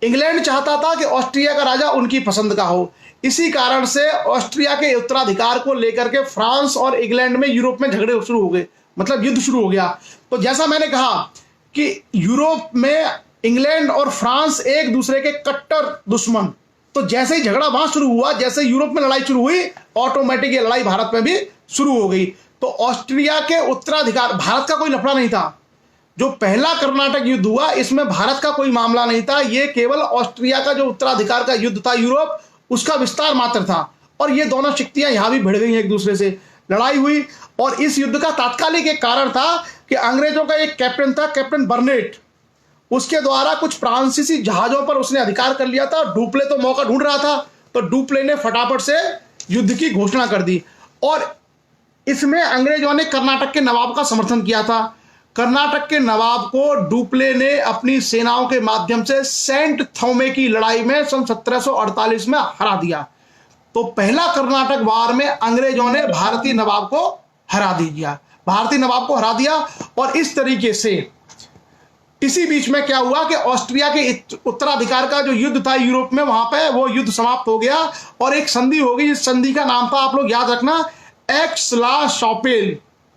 इंग्लैंड चाहता था कि ऑस्ट्रिया का राजा उनकी पसंद का हो। इसी कारण से ऑस्ट्रिया के उत्तराधिकार को लेकर के फ्रांस और इंग्लैंड में यूरोप में झगड़े शुरू हो गए, मतलब युद्ध शुरू हो गया। तो जैसा मैंने कहा कि यूरोप में इंग्लैंड और फ्रांस एक दूसरे के कट्टर दुश्मन, तो जैसे ही झगड़ा वहां शुरू हुआ, जैसे यूरोप में लड़ाई शुरू हुई, ऑटोमेटिक ये लड़ाई भारत में भी शुरू हो गई। तो ऑस्ट्रिया के उत्तराधिकार, भारत का कोई लफड़ा नहीं था। जो पहला कर्नाटक युद्ध हुआ, इसमें भारत का कोई मामला नहीं था। ये केवल ऑस्ट्रिया का जो उत्तराधिकार का युद्ध था यूरोप, उसका विस्तार मात्र था। और ये दोनों शक्तियां यहां भी भिड़ गई एक दूसरे से, लड़ाई हुई। और इस युद्ध का तात्कालिक एक कारण था कि अंग्रेजों का एक कैप्टन था, कैप्टन बर्नेट, उसके द्वारा कुछ फ्रांसीसी जहाजों पर उसने अधिकार कर लिया था। डुप्ले तो मौका ढूंढ रहा था, तो डुप्ले ने फटाफट से युद्ध की घोषणा कर दी। और इसमें अंग्रेजों ने कर्नाटक के नवाब का समर्थन किया था। कर्नाटक के नवाब को डुप्ले ने अपनी सेनाओं के माध्यम से सेंट थोमे की लड़ाई में सन 1748 में हरा दिया। तो पहला कर्नाटक वार में अंग्रेजों ने भारतीय नवाब को हरा दिया, भारतीय नवाब को हरा दिया। और इस तरीके से इसी बीच में क्या हुआ कि ऑस्ट्रिया के उत्तराधिकार का जो युद्ध था यूरोप में, वहां पे वो युद्ध समाप्त हो गया और एक संधि हो गई। इस संधि का नाम था, आप लोग याद रखना, एक्स ला शापेल।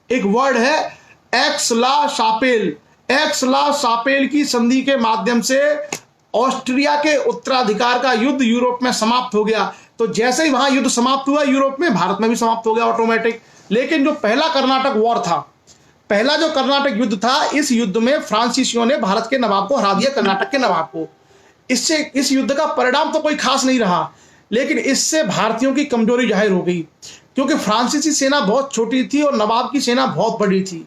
एक वर्ड है एक्स ला शापेल। एक्स ला शापेल की संधि के माध्यम से ऑस्ट्रिया के उत्तराधिकार का युद्ध यूरोप में समाप्त हो गया। तो जैसे ही वहां युद्ध समाप्त हुआ यूरोप में, भारत में भी समाप्त हो गया ऑटोमेटिक। लेकिन जो पहला कर्नाटक वॉर था, पहला जो कर्नाटक युद्ध था, इस युद्ध में फ्रांसीसियों ने भारत के नवाब को हरा दिया, कर्नाटक के नवाब को। इससे इस युद्ध का परिणाम तो कोई खास नहीं रहा, लेकिन इससे भारतीयों की कमजोरी जाहिर हो गई, क्योंकि फ्रांसीसी सेना बहुत छोटी थी और नवाब की सेना बहुत बड़ी थी।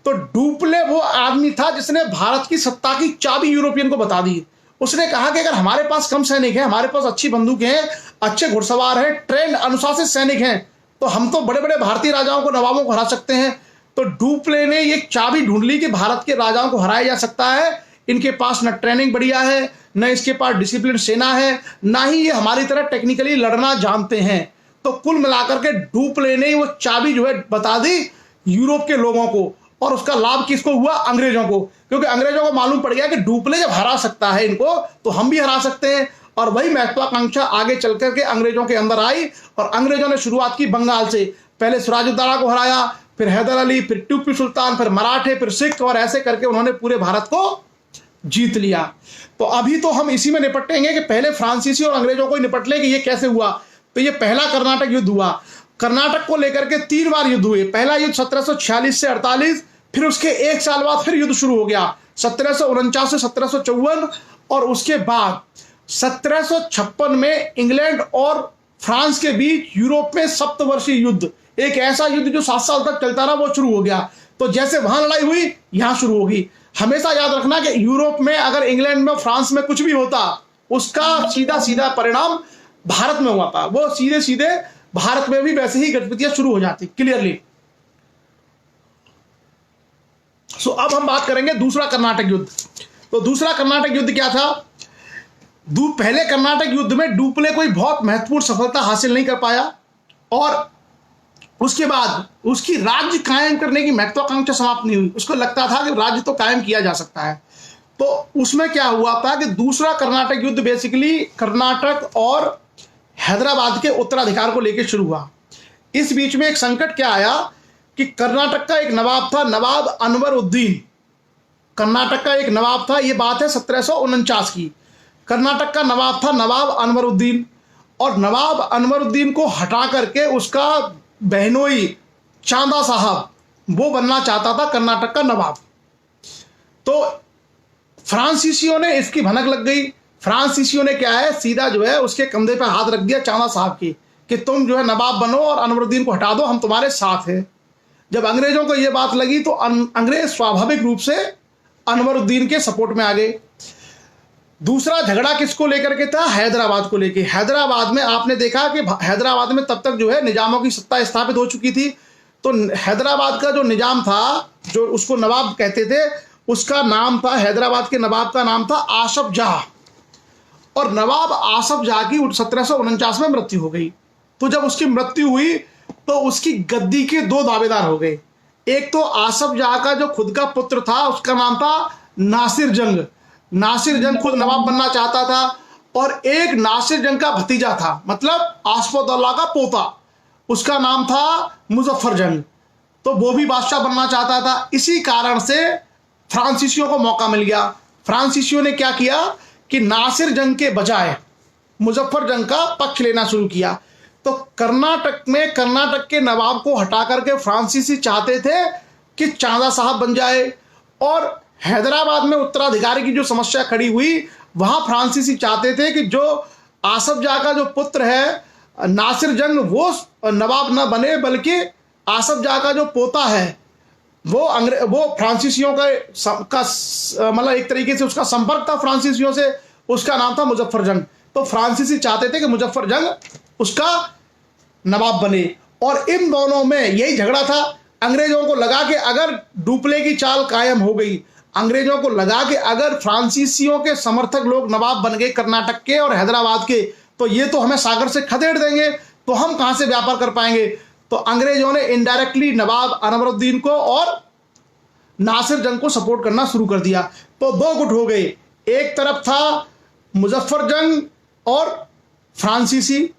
तो डुप्ले वो आदमी था जिसने भारत की सत्ता की चाबी यूरोपियन को बता दी। उसने कहा कि अगर हमारे पास कम सैनिक हैं, हमारे पास अच्छी बंदूकें हैं, अच्छे घुड़सवार हैं, ट्रेंड अनुशासित सैनिक हैं, तो हम तो बड़े बड़े भारतीय राजाओं को, नवाबों को हरा सकते हैं। तो डुप्ले ने ये चाबी ढूंढ ली कि भारत के राजाओं को हराया जा सकता है। इनके पास न ट्रेनिंग बढ़िया है, न इसके पास डिसिप्लिन सेना है, ना ही ये हमारी तरह टेक्निकली लड़ना जानते हैं। तो कुल मिलाकर के डुप्ले ने वो चाबी जो है बता दी यूरोप के लोगों को, और उसका लाभ किसको हुआ? अंग्रेजों को, क्योंकि अंग्रेजों को मालूम पड़ गया कि डुप्ले जब हरा सकता है इनको तो हम भी हरा सकते हैं। और वही महत्वाकांक्षा आगे चल करके अंग्रेजों के अंदर आई और अंग्रेजों ने शुरुआत की बंगाल से। पहले सिराजुद्दौला को हराया, फिर हैदर अली, फिर टिप्पू सुल्तान, फिर मराठे, फिर सिख, और ऐसे करके उन्होंने पूरे भारत को जीत लिया। तो अभी तो हम इसी में निपटेंगे कि पहले फ्रांसीसी और अंग्रेजों को ही निपट ले कि ये कैसे हुआ। तो ये पहला कर्नाटक युद्ध हुआ। कर्नाटक को लेकर के 3 बार युद्ध हुए। पहला युद्ध 1746 से 48, फिर उसके 1 साल बाद फिर युद्ध शुरू हो गया 1749 से 1754, और उसके बाद 1756 में इंग्लैंड और फ्रांस के बीच यूरोप में सप्तवर्षीय युद्ध, एक ऐसा युद्ध जो 7 साल तक चलता रहा, वो शुरू हो गया। तो जैसे वहां लड़ाई हुई यहां शुरू होगी। हमेशा याद रखना कि यूरोप में अगर इंग्लैंड में फ्रांस में कुछ भी होता, उसका सीधा सीधा परिणाम भारत में हुआ था। वो सीधे सीधे भारत में भी वैसे ही गतिविधियां शुरू हो जाती क्लियरली। सो अब हम बात करेंगे दूसरा कर्नाटक युद्ध। तो दूसरा कर्नाटक युद्ध क्या था? पहले कर्नाटक युद्ध में डुप्ले कोई बहुत महत्वपूर्ण सफलता हासिल नहीं कर पाया, और उसके बाद उसकी राज्य कायम करने की महत्वाकांक्षा समाप्त नहीं हुई। उसको लगता था कि राज्य तो कायम किया जा सकता है। तो उसमें क्या हुआ था कि दूसरा कर्नाटक युद्ध बेसिकली कर्नाटक और हैदराबाद के उत्तराधिकार को लेकर शुरू हुआ। इस बीच में एक संकट क्या आया कि कर्नाटक का एक नवाब था, नवाब अनवर उद्दीन। कर्नाटक का एक नवाब था, ये बात है 1749 की। कर्नाटक का नवाब था नवाब अनवर उद्दीन, और नवाब अनवर उद्दीन को हटा करके उसका बहनोई चांदा साहब वो बनना चाहता था कर्नाटक का नवाब। तो फ्रांसीसियों ने इसकी भनक लग गई। फ्रांसीसियों ने क्या है, सीधा जो है उसके कंधे पर हाथ रख दिया चांदा साहब की कि तुम जो है नवाब बनो और अनवरुद्दीन को हटा दो, हम तुम्हारे साथ हैं। जब अंग्रेजों को यह बात लगी तो अंग्रेज स्वाभाविक रूप से अनवरुद्दीन के सपोर्ट में आ गए। दूसरा झगड़ा किसको लेकर के था? हैदराबाद को लेकर। हैदराबाद में आपने देखा कि हैदराबाद में तब तक जो है निजामों की सत्ता स्थापित हो चुकी थी। तो हैदराबाद का जो निजाम था, जो उसको नवाब कहते थे, उसका नाम था, हैदराबाद के नवाब का नाम था आसफ जाह। और नवाब आसफ जाह की 1749 में मृत्यु हो गई। तो जब उसकी मृत्यु हुई तो उसकी गद्दी के 2 दावेदार हो गए। एक तो आसफ जाह का जो खुद का पुत्र था, उसका नाम था नासिर जंग। नासिर जंग खुद नवाब बनना चाहता था। और एक नासिर जंग का भतीजा था, मतलब आसफउद्दौला का पोता, उसका नाम था मुजफ्फर जंग। तो वो भी बादशाह बनना चाहता था। इसी कारण से फ्रांसीसियों को मौका मिल गया। फ्रांसीसियों ने क्या किया कि नासिर जंग के बजाय मुजफ्फर जंग का पक्ष लेना शुरू किया। तो कर्नाटक में कर्नाटक के नवाब को हटा करके फ्रांसीसी चाहते थे कि चांदा साहब बन जाए, और हैदराबाद में उत्तराधिकारी की जो समस्या खड़ी हुई, वहां फ्रांसीसी चाहते थे कि जो आसफ जाह का जो पुत्र है नासिर जंग, वो नवाब न बने, बल्कि आसफ जाह का जो पोता है वो फ्रांसीसियों का मतलब एक तरीके से उसका संपर्क था फ्रांसीसियों से, उसका नाम था मुजफ्फर जंग। तो फ्रांसीसी चाहते थे कि मुजफ्फर जंग उसका नवाब बने। और इन दोनों में यही झगड़ा था। अंग्रेजों को लगा कि अगर डुप्ले की चाल कायम हो गई, अंग्रेजों को लगा कि अगर फ्रांसीसियों के समर्थक लोग नवाब बन गए कर्नाटक के और हैदराबाद के, तो ये तो हमें सागर से खदेड़ देंगे, तो हम कहां से व्यापार कर पाएंगे। तो अंग्रेजों ने इनडायरेक्टली नवाब अनवरुद्दीन को और नासिर जंग को सपोर्ट करना शुरू कर दिया। तो 2 गुट हो गए। एक तरफ था मुजफ्फर जंग और फ्रांसीसी,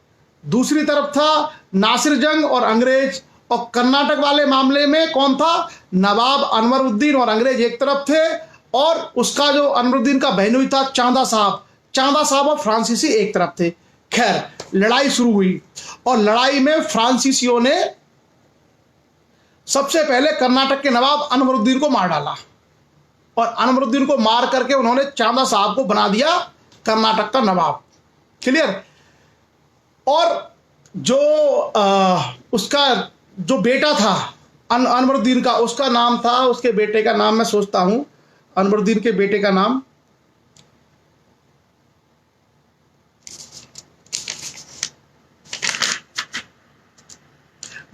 दूसरी तरफ था नासिर जंग और अंग्रेज। और कर्नाटक वाले मामले में कौन था? नवाब अनवरुद्दीन और अंग्रेज एक तरफ थे, और उसका जो अनवरुद्दीन का बहनोई था चांदा साहब और फ्रांसीसी एक तरफ थे। खैर, लड़ाई शुरू हुई, और लड़ाई में फ्रांसीसियों ने सबसे पहले कर्नाटक के नवाब अनवरुद्दीन को मार डाला, और अनवरुद्दीन को मार करके उन्होंने चांदा साहब को बना दिया कर्नाटक का नवाब। क्लियर? और जो उसका जो बेटा था अनवरुद्दीन का, उसका नाम था, उसके बेटे का नाम मैं सोचता हूं, अनवरुद्दीन के बेटे का नाम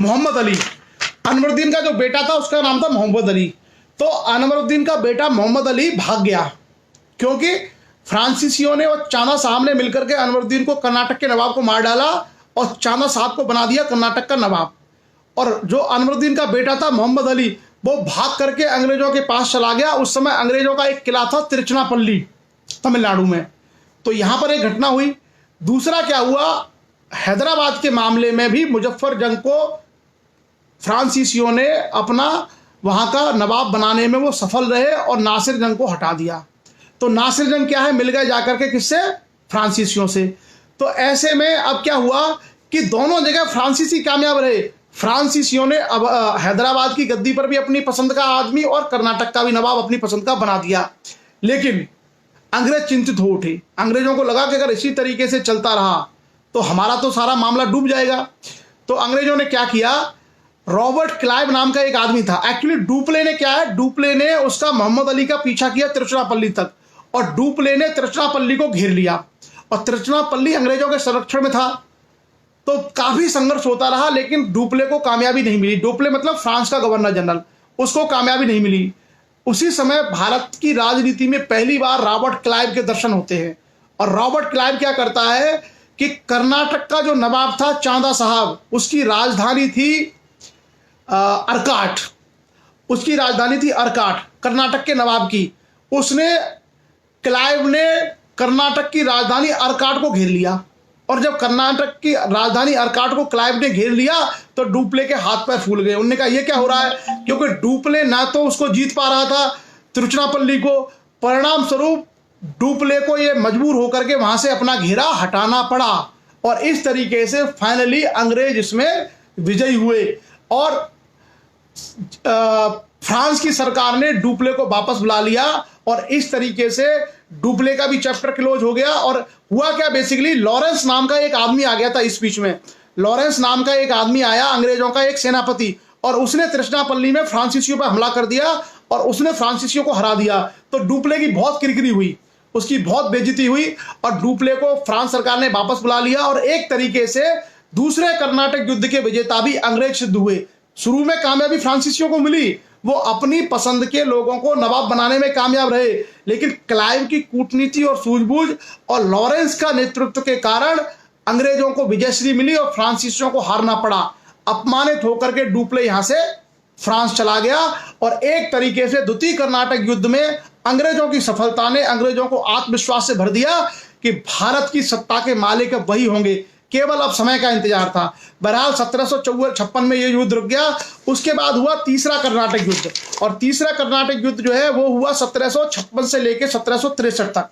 मोहम्मद अली। अनवरुद्दीन का जो बेटा था उसका नाम था मोहम्मद अली। तो अनवरुद्दीन का बेटा मोहम्मद अली भाग गया, क्योंकि फ्रांसीसियों ने और चांदा साहब ने मिलकर के अनवरुद्दीन को कर्नाटक के नवाब को मार डाला और चांदा साहब को बना दिया कर्नाटक का नवाब। और जो अनवरुद्दीन का बेटा था मोहम्मद अली, वो भाग करके अंग्रेजों के पास चला गया। उस समय अंग्रेजों का एक किला था तिरुचिरापल्ली, तमिलनाडु में। तो यहां पर एक घटना हुई। दूसरा क्या हुआ, हैदराबाद के मामले में भी मुजफ्फर जंग को फ्रांसीसियों ने अपना वहां का नवाब बनाने में वो सफल रहे और नासिर जंग को हटा दिया। तो नासिर जंग क्या है, मिल गए जाकर के किससे, फ्रांसीसियों से। तो ऐसे में अब क्या हुआ कि दोनों जगह फ्रांसीसी कामयाब रहे। फ्रांसीसियों ने अब हैदराबाद की गद्दी पर भी अपनी पसंद का आदमी और कर्नाटक का भी नवाब अपनी पसंद का बना दिया। लेकिन अंग्रेज चिंतित हो उठे। अंग्रेजों को लगा कि अगर इसी तरीके से चलता रहा तो हमारा तो सारा मामला डूब जाएगा। तो अंग्रेजों ने क्या किया, रॉबर्ट क्लाइव नाम का एक आदमी था। एक्चुअली डुप्ले ने क्या है, डुप्ले ने उसका मोहम्मद अली का पीछा किया तिरुचिरापल्ली तक, और डुप्ले ने तिरुचिरापल्ली को घेर लिया, और तिरुचिरापल्ली अंग्रेजों के संरक्षण में था। तो काफी संघर्ष होता रहा, लेकिन डुप्ले को कामयाबी नहीं मिली। डुप्ले मतलब फ्रांस का गवर्नर जनरल, उसको कामयाबी नहीं मिली। उसी समय भारत की राजनीति में पहली बार रॉबर्ट क्लाइव के दर्शन होते हैं। और रॉबर्ट क्लाइव क्या करता है कि कर्नाटक का जो नवाब था चांदा साहब, उसकी राजधानी थी अर्काट, उसकी राजधानी थी अर्काट, कर्नाटक के नवाब की। उसने, क्लाइव ने कर्नाटक की राजधानी अर्काट को घेर लिया। और जब कर्नाटक की राजधानी अर्काट को क्लाइव ने घेर लिया तो डुप्ले के हाथ पैर फूल गए। उन्होंने कहा ये क्या हो रहा है, क्योंकि डुप्ले ना तो उसको जीत पा रहा था तिरुचिरापल्ली को, परिणाम स्वरूप डुप्ले को ये मजबूर होकर के वहां से अपना घेरा हटाना पड़ा। और इस तरीके से फाइनली अंग्रेज इसमें विजयी हुए और फ्रांस की सरकार ने डुप्ले को वापस बुला लिया। और इस तरीके से डुप्ले का भी चैप्टर क्लोज हो गया। और हुआ क्या, बेसिकली लॉरेंस नाम का एक आदमी आ गया था इस बीच में। लॉरेंस नाम का एक आदमी आया, अंग्रेजों का एक सेनापति, और उसने तिरुचिरापल्ली में फ्रांसीसियों पर हमला कर दिया और उसने फ्रांसीसियों को हरा दिया। तो डुप्ले की बहुत किरकिरी हुई, उसकी बहुत बेइज्जती हुई, और डुप्ले को फ्रांस सरकार ने वापस बुला लिया। और एक तरीके से दूसरे कर्नाटक युद्ध के विजेता भी अंग्रेज सिद्ध हुए। शुरू में कामयाबी फ्रांसीसियों को मिली, वो अपनी पसंद के लोगों को नवाब बनाने में कामयाब रहे, लेकिन क्लाइव की कूटनीति और सूझबूझ और लॉरेंस का नेतृत्व के कारण अंग्रेजों को विजयश्री मिली और फ्रांसीसियों को हारना पड़ा। अपमानित होकर के डुप्ले यहां से फ्रांस चला गया। और एक तरीके से द्वितीय कर्नाटक युद्ध में अंग्रेजों की सफलता ने अंग्रेजों को आत्मविश्वास से भर दिया कि भारत की सत्ता के मालिक वही होंगे, केवल अब समय का इंतजार था। बहरहाल 1756 में यह युद्ध रुक गया। उसके बाद हुआ तीसरा कर्नाटक युद्ध, और तीसरा कर्नाटक युद्ध जो है वो हुआ 1756 से लेकर 1763 तक।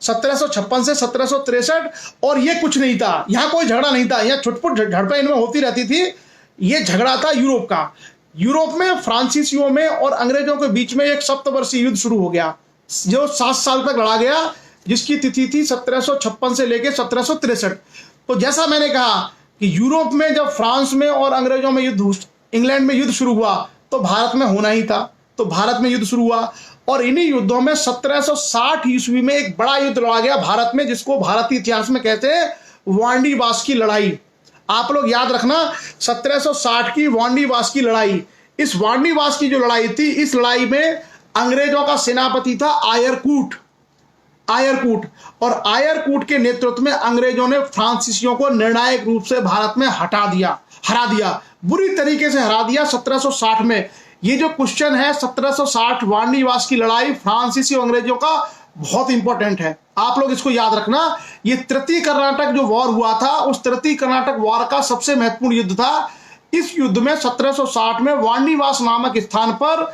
1756 से 1763, और ये कुछ नहीं था, यहाँ कोई झगड़ा नहीं था, यहाँ छुटपुट झड़पें इनमें होती रहती थी। ये झगड़ा था यूरोप का। यूरोप में फ्रांसीसियों में और अंग्रेजों के बीच में एक सप्तवर्षीय युद्ध शुरू हो गया, जो 7 साल तक लड़ा गया, जिसकी तिथि थी 1756 से लेकर 1763। तो जैसा मैंने कहा कि यूरोप में जब फ्रांस में और अंग्रेजों में युद्ध, इंग्लैंड में युद्ध शुरू हुआ, तो भारत में होना ही था। तो भारत में युद्ध शुरू हुआ, और इन्हीं युद्धों में 1760 ईस्वी में एक बड़ा युद्ध लड़ा गया भारत में, जिसको भारतीय इतिहास में कहते हैं वांडीवास की लड़ाई। आप लोग याद रखना, 1760 की वांडीवास की लड़ाई। इस वांडीवास की जो लड़ाई थी, इस लड़ाई में अंग्रेजों का सेनापति था आयरकूट। और आयरकूट के नेतृत्व में अंग्रेजों ने फ्रांसीसियों को निर्णायक रूप से भारत में हरा दिया, बुरी तरीके से हरा दिया 1760 में। ये जो क्वेश्चन है 1760 वांडीवास की लड़ाई फ्रांसीसी और अंग्रेजों का, बहुत इंपॉर्टेंट है, आप लोग इसको याद रखना। ये तृतीय कर्नाटक जो वॉर हुआ था, उस तृतीय कर्नाटक वॉर का सबसे महत्वपूर्ण युद्ध था। इस युद्ध में 1760 में वांडीवास नामक स्थान पर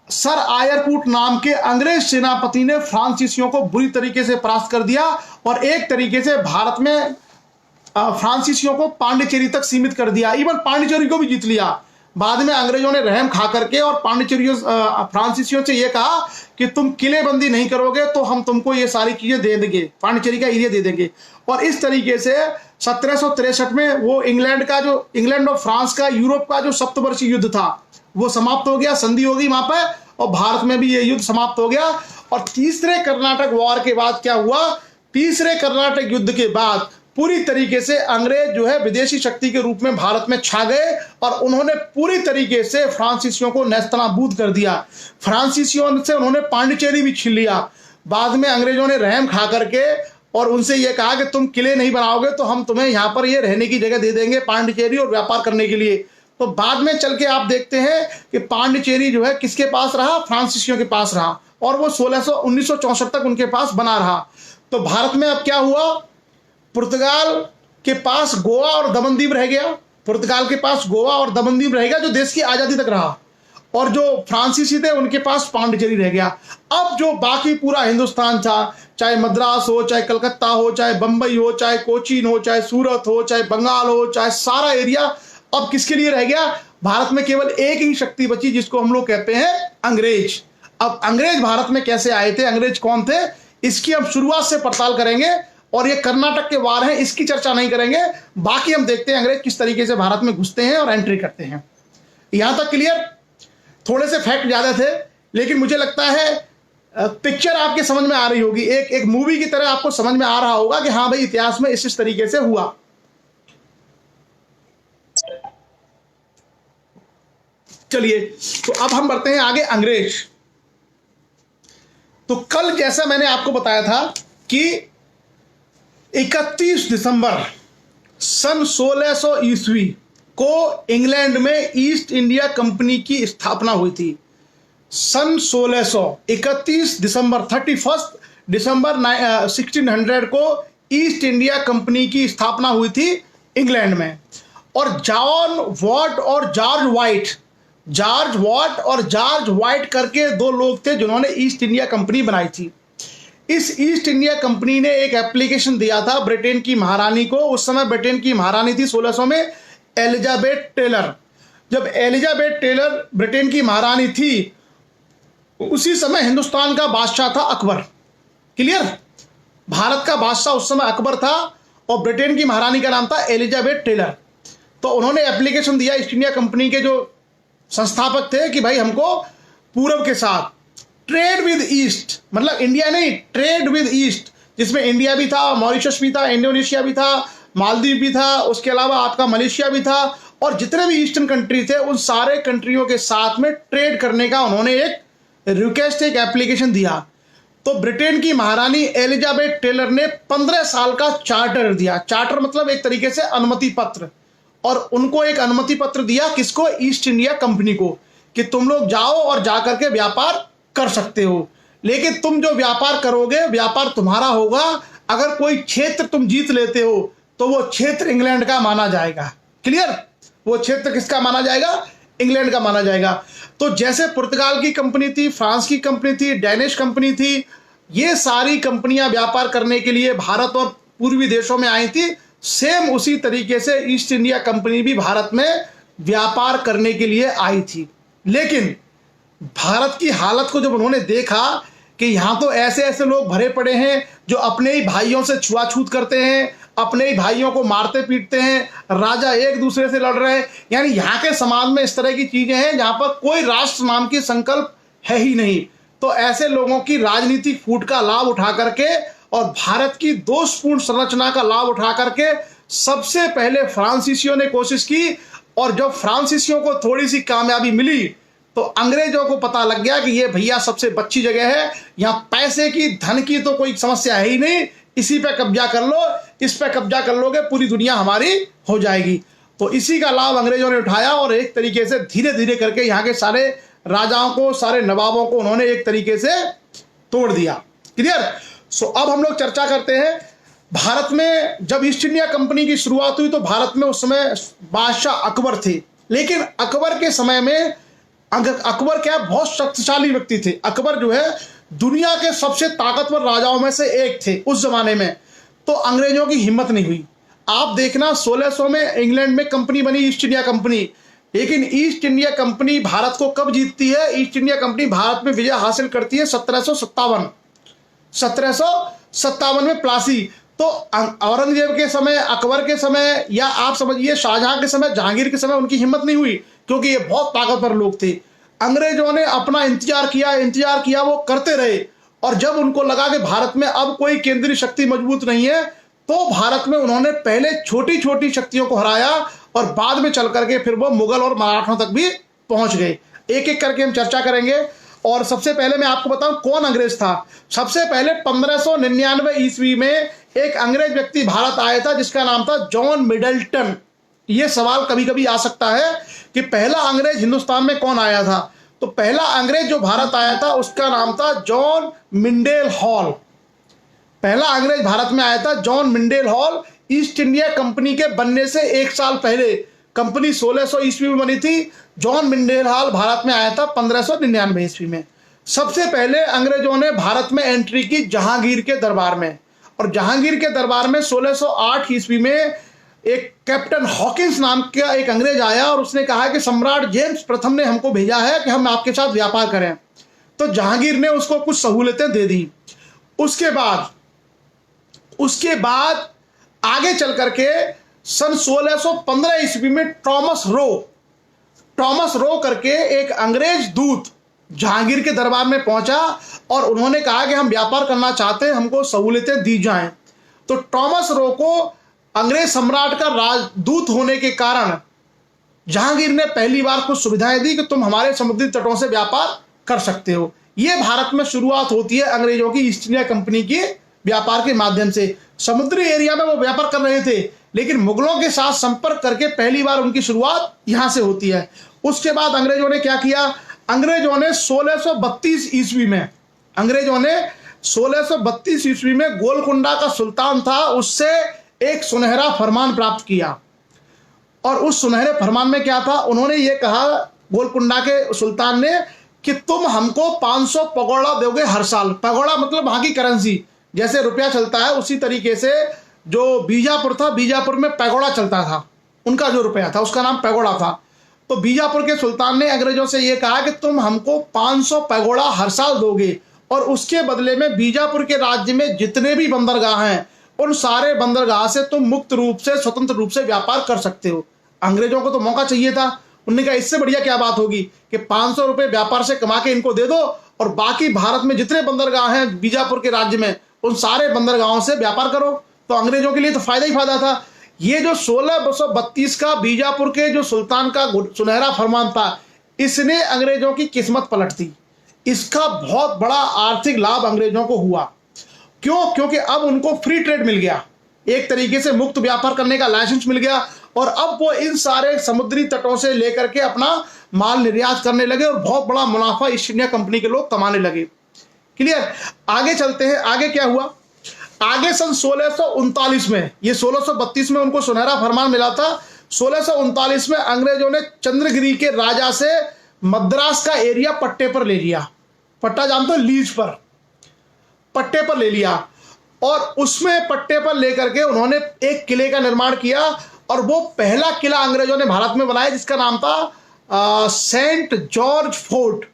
सर आयरकूट नाम के अंग्रेज सेनापति ने फ्रांसीसियों को बुरी तरीके से परास्त कर दिया, और एक तरीके से भारत में फ्रांसीसियों को पांडिचेरी तक सीमित कर दिया। इवन पांडिचेरी को भी जीत लिया। बाद में अंग्रेजों ने रहम खा करके और फ्रांसीसियों से यह कहा कि तुम किलेबंदी नहीं करोगे तो हम तुमको ये सारी चीजें दे देंगे, पांडिचेरी का एरिया दे देंगे। और इस तरीके से 1763 में वो इंग्लैंड और फ्रांस का, यूरोप का जो सप्तवर्षीय युद्ध था वो समाप्त हो गया, संधि हो गई वहां पर, और भारत में भी ये युद्ध समाप्त हो गया। और तीसरे कर्नाटक वॉर के बाद क्या हुआ, तीसरे कर्नाटक युद्ध के बाद पूरी तरीके से अंग्रेज जो है विदेशी शक्ति के रूप में भारत में छा गए, और उन्होंने पूरी तरीके से फ्रांसीसियों को नेस्तनाबूद कर दिया। फ्रांसीसियों से उन्होंने पांडिचेरी भी छीन लिया। बाद में अंग्रेजों ने रहम खा करके और उनसे यह कहा कि तुम किले नहीं बनाओगे तो हम तुम्हें यहाँ पर ये रहने की जगह दे देंगे पांडिचेरी, और व्यापार करने के लिए। तो बाद में चल के आप देखते हैं कि पांडिचेरी जो है किसके पास रहा, फ्रांसीसियों के पास रहा, और वो 1964 तक उनके पास बना रहा। तो भारत में अब क्या हुआ, पुर्तगाल के पास गोवा और दमनदीव रह गया, पुर्तगाल के पास गोवा और दमनदीव रह गया जो देश की आजादी तक रहा, और जो फ्रांसीसी थे उनके पास पांडिचेरी रह गया। अब जो बाकी पूरा हिंदुस्तान था, चाहे मद्रास हो, चाहे कलकत्ता हो, चाहे बंबई हो, चाहे कोचीन हो, चाहे सूरत हो, चाहे बंगाल हो, चाहे सारा एरिया अब किसके लिए रह गया, भारत में केवल एक ही शक्ति बची जिसको हम लोग कहते हैं अंग्रेज। अब अंग्रेज भारत में कैसे आए थे, अंग्रेज कौन थे, इसकी हम शुरुआत से पड़ताल करेंगे, और ये कर्नाटक के वार हैं इसकी चर्चा नहीं करेंगे। बाकी हम देखते हैं अंग्रेज किस तरीके से भारत में घुसते हैं और एंट्री करते हैं। यहां तक क्लियर। थोड़े से फैक्ट ज्यादा थे, लेकिन मुझे लगता है पिक्चर आपके समझ में आ रही होगी, एक मूवी की तरह आपको समझ में आ रहा होगा कि हाँ भाई इतिहास में इस तरीके से हुआ। चलिए, तो अब हम बढ़ते हैं आगे अंग्रेज। तो कल जैसा मैंने आपको बताया था कि 31 दिसंबर सन 1600 ईस्वी को इंग्लैंड में ईस्ट इंडिया कंपनी की स्थापना हुई थी। सन 31 दिसंबर 31 दिसंबर 1600 को ईस्ट इंडिया कंपनी की स्थापना हुई थी इंग्लैंड में। और जॉन वॉट और जॉर्ज वाइट करके दो लोग थे जिन्होंने ईस्ट इंडिया कंपनी बनाई थी। इस ईस्ट इंडिया कंपनी ने एक एप्लीकेशन दिया था ब्रिटेन की महारानी को। उस समय ब्रिटेन की महारानी थी 1600 में एलिजाबेथ टेलर। जब एलिजाबेथ टेलर ब्रिटेन की महारानी थी, उसी समय हिंदुस्तान का बादशाह था अकबर। क्लियर। भारत का बादशाह उस समय अकबर था और ब्रिटेन की महारानी का नाम था एलिजाबेथ टेलर। तो उन्होंने एप्लीकेशन दिया ईस्ट इंडिया कंपनी के जो संस्थापक थे कि भाई हमको पूरब के साथ ट्रेड विद ईस्ट, मतलब इंडिया नहीं, ट्रेड विद ईस्ट, जिसमें इंडिया भी था, मॉरिशस भी था, इंडोनेशिया भी था, मालदीव भी था, उसके अलावा आपका मलेशिया भी था, और जितने भी ईस्टर्न कंट्री थे उन सारे कंट्रियों के साथ में ट्रेड करने का उन्होंने एक रिक्वेस्ट, एक एप्लीकेशन दिया। तो ब्रिटेन की महारानी एलिजाबेथ टेलर ने 15 साल का चार्टर दिया। चार्टर मतलब एक तरीके से अनुमति पत्र, और उनको एक अनुमति पत्र दिया किसको, ईस्ट इंडिया कंपनी को, कि तुम लोग जाओ और जाकर के व्यापार कर सकते हो, लेकिन तुम जो व्यापार करोगे व्यापार तुम्हारा होगा। अगर कोई क्षेत्र तुम जीत लेते हो तो वो क्षेत्र इंग्लैंड का माना जाएगा। क्लियर। वो क्षेत्र किसका माना जाएगा, इंग्लैंड का माना जाएगा। तो जैसे पुर्तगाल की कंपनी थी, फ्रांस की कंपनी थी, डेनिश कंपनी थी, ये सारी कंपनियां व्यापार करने के लिए भारत और पूर्वी देशों में आई थी, सेम उसी तरीके से ईस्ट इंडिया कंपनी भी भारत में व्यापार करने के लिए आई थी। लेकिन भारत की हालत को जब उन्होंने देखा कि यहां तो ऐसे ऐसे लोग भरे पड़े हैं जो अपने ही भाइयों से छुआछूत करते हैं, अपने ही भाइयों को मारते पीटते हैं, राजा एक दूसरे से लड़ रहे हैं, यानी यहाँ के समाज में इस तरह की चीजें हैं जहां पर कोई राष्ट्र नाम की संकल्प है ही नहीं। तो ऐसे लोगों की राजनीतिक फूट का लाभ उठा करके और भारत की दोषपूर्ण संरचना का लाभ उठा करके सबसे पहले फ्रांसीसियों ने कोशिश की, और जब फ्रांसीसियों को थोड़ी सी कामयाबी मिली तो अंग्रेजों को पता लग गया कि ये भैया सबसे अच्छी जगह है, यहाँ पैसे की, धन की तो कोई समस्या है ही नहीं, इसी पे कब्जा कर लो, इस पे कब्जा कर लोगे पूरी दुनिया हमारी हो जाएगी। तो इसी का लाभ अंग्रेजों ने उठाया और एक तरीके से धीरे धीरे करके यहाँ के सारे राजाओं को, सारे नवाबों को उन्होंने एक तरीके से तोड़ दिया। क्लियर। सो अब हम लोग चर्चा करते हैं भारत में जब ईस्ट इंडिया कंपनी की शुरुआत हुई तो भारत में उस समय बादशाह अकबर थे। लेकिन अकबर के समय में अकबर क्या बहुत शक्तिशाली व्यक्ति थे। अकबर जो है दुनिया के सबसे ताकतवर राजाओं में से एक थे उस जमाने में। तो अंग्रेजों की हिम्मत नहीं हुई। आप देखना 1600 में इंग्लैंड में कंपनी बनी ईस्ट इंडिया कंपनी, लेकिन ईस्ट इंडिया कंपनी भारत को कब जीतती है, ईस्ट इंडिया कंपनी भारत में विजय हासिल करती है 1757 में प्लासी। तो औरंगजेब के समय, अकबर के समय, या आप समझिए शाहजहां के समय, जहांगीर के समय उनकी हिम्मत नहीं हुई, क्योंकि ये बहुत ताकतवर लोग थे। अंग्रेजों ने अपना इंतजार किया, वो करते रहे, और जब उनको लगा कि भारत में अब कोई केंद्रीय शक्ति मजबूत नहीं है तो भारत में उन्होंने पहले छोटी छोटी शक्तियों को हराया और बाद में चल करके फिर वो मुगल और मराठों तक भी पहुंच गए। एक एक करके हम चर्चा करेंगे। और सबसे पहले मैं आपको बताऊं कौन अंग्रेज था। सबसे पहले 1599 ईस्वी में एक अंग्रेज व्यक्ति भारत आया था जिसका नाम था जॉन मिडल्टन। ये सवाल कभी कभी आ सकता है कि पहला अंग्रेज हिंदुस्तान में कौन आया था। तो पहला अंग्रेज जो भारत आया था उसका नाम था जॉन मिंडेल हॉल। पहला अंग्रेज भारत में आया था John Mildenhall. East India company के बनने से 1 साल पहले, कंपनी 1600 ईस्वी में बनी थी, जॉन मिंडेल हॉल भारत में आया था 1599 ईस्वी में। सबसे पहले अंग्रेजों ने भारत में एंट्री की जहांगीर के दरबार में, और जहांगीर के दरबार में 1608 ईस्वी में एक कैप्टन हॉकिंस नाम का एक अंग्रेज आया और उसने कहा कि सम्राट जेम्स प्रथम ने हमको भेजा है कि हम आपके साथ व्यापार करें। तो जहांगीर ने उसको कुछ सहूलतें दे दी। उसके बाद आगे चल करके सन 1615 ईस्वी में टॉमस रो करके एक अंग्रेज दूत जहांगीर के दरबार में पहुंचा और उन्होंने कहा कि हम व्यापार करना चाहते हैं, हमको सहूलतें दी जाएं। तो टॉमस रो को अंग्रेज सम्राट का राजदूत होने के कारण जहांगीर ने पहली बार कुछ सुविधाएं दी कि तुम हमारे समुद्री तटों से व्यापार कर सकते हो। यह भारत में शुरुआत होती है अंग्रेजों की ईस्ट इंडिया कंपनी के व्यापार के माध्यम से। समुद्री एरिया में वो व्यापार कर रहे थे, लेकिन मुगलों के साथ संपर्क करके पहली बार उनकी शुरुआत यहां से होती है। उसके बाद अंग्रेजों ने क्या किया, अंग्रेजों ने 1632 ईस्वी में गोलकुंडा का सुल्तान था, उससे एक सुनहरा फरमान प्राप्त किया। और उस सुनहरे फरमान में क्या था, उन्होंने ये कहा गोलकुंडा के सुल्तान ने कि तुम हमको 500 पगोड़ा दोगे हर साल। पगोड़ा मतलब वहां की करेंसी, जैसे रुपया चलता है उसी तरीके से जो बीजापुर था, बीजापुर में पैगोड़ा चलता था, उनका जो रुपया था उसका नाम पैगोड़ा था। तो बीजापुर के सुल्तान ने अंग्रेजों से यह कहा कि तुम हमको 500 पैगोड़ा हर साल दोगे और उसके बदले में बीजापुर के राज्य में जितने भी बंदरगाह हैं उन सारे बंदरगाह से तुम मुक्त रूप से, स्वतंत्र रूप से व्यापार कर सकते हो। अंग्रेजों को तो मौका चाहिए था। उन्होंने कहा इससे बढ़िया क्या बात होगी कि 500 रुपये व्यापार से कमा के इनको दे दो और बाकी भारत में जितने बंदरगाह हैं बीजापुर के राज्य में उन सारे बंदरगाहों से व्यापार करो। तो अंग्रेजों के लिए तो फायदा ही फायदा था। ये जो 1632 का बीजापुर के जो सुल्तान का सुनहरा फरमान था, इसने अंग्रेजों की किस्मत पलट दी। इसका बहुत बड़ा आर्थिक लाभ अंग्रेजों को हुआ। क्यों? क्योंकि अब उनको फ्री ट्रेड मिल गया, एक तरीके से मुक्त व्यापार करने का लाइसेंस मिल गया और अब वो इन सारे समुद्री तटों से लेकर के अपना माल निर्यात करने लगे और बहुत बड़ा मुनाफा ईस्ट इंडिया कंपनी के लोग कमाने लगे। क्लियर? आगे चलते हैं। आगे क्या हुआ? आगे सन 1639 में, ये 1632 में उनको सुनहरा फरमान मिला था, 1639 में अंग्रेजों ने चंद्रगिरी के राजा से मद्रास का एरिया पट्टे पर ले लिया। पट्टा जानते हो, लीज पर, पट्टे पर ले लिया और उसमें पट्टे पर लेकर के उन्होंने एक किले का निर्माण किया और वो पहला किला अंग्रेजों ने भारत में बनाया जिसका नाम था सेंट जॉर्ज फोर्ट।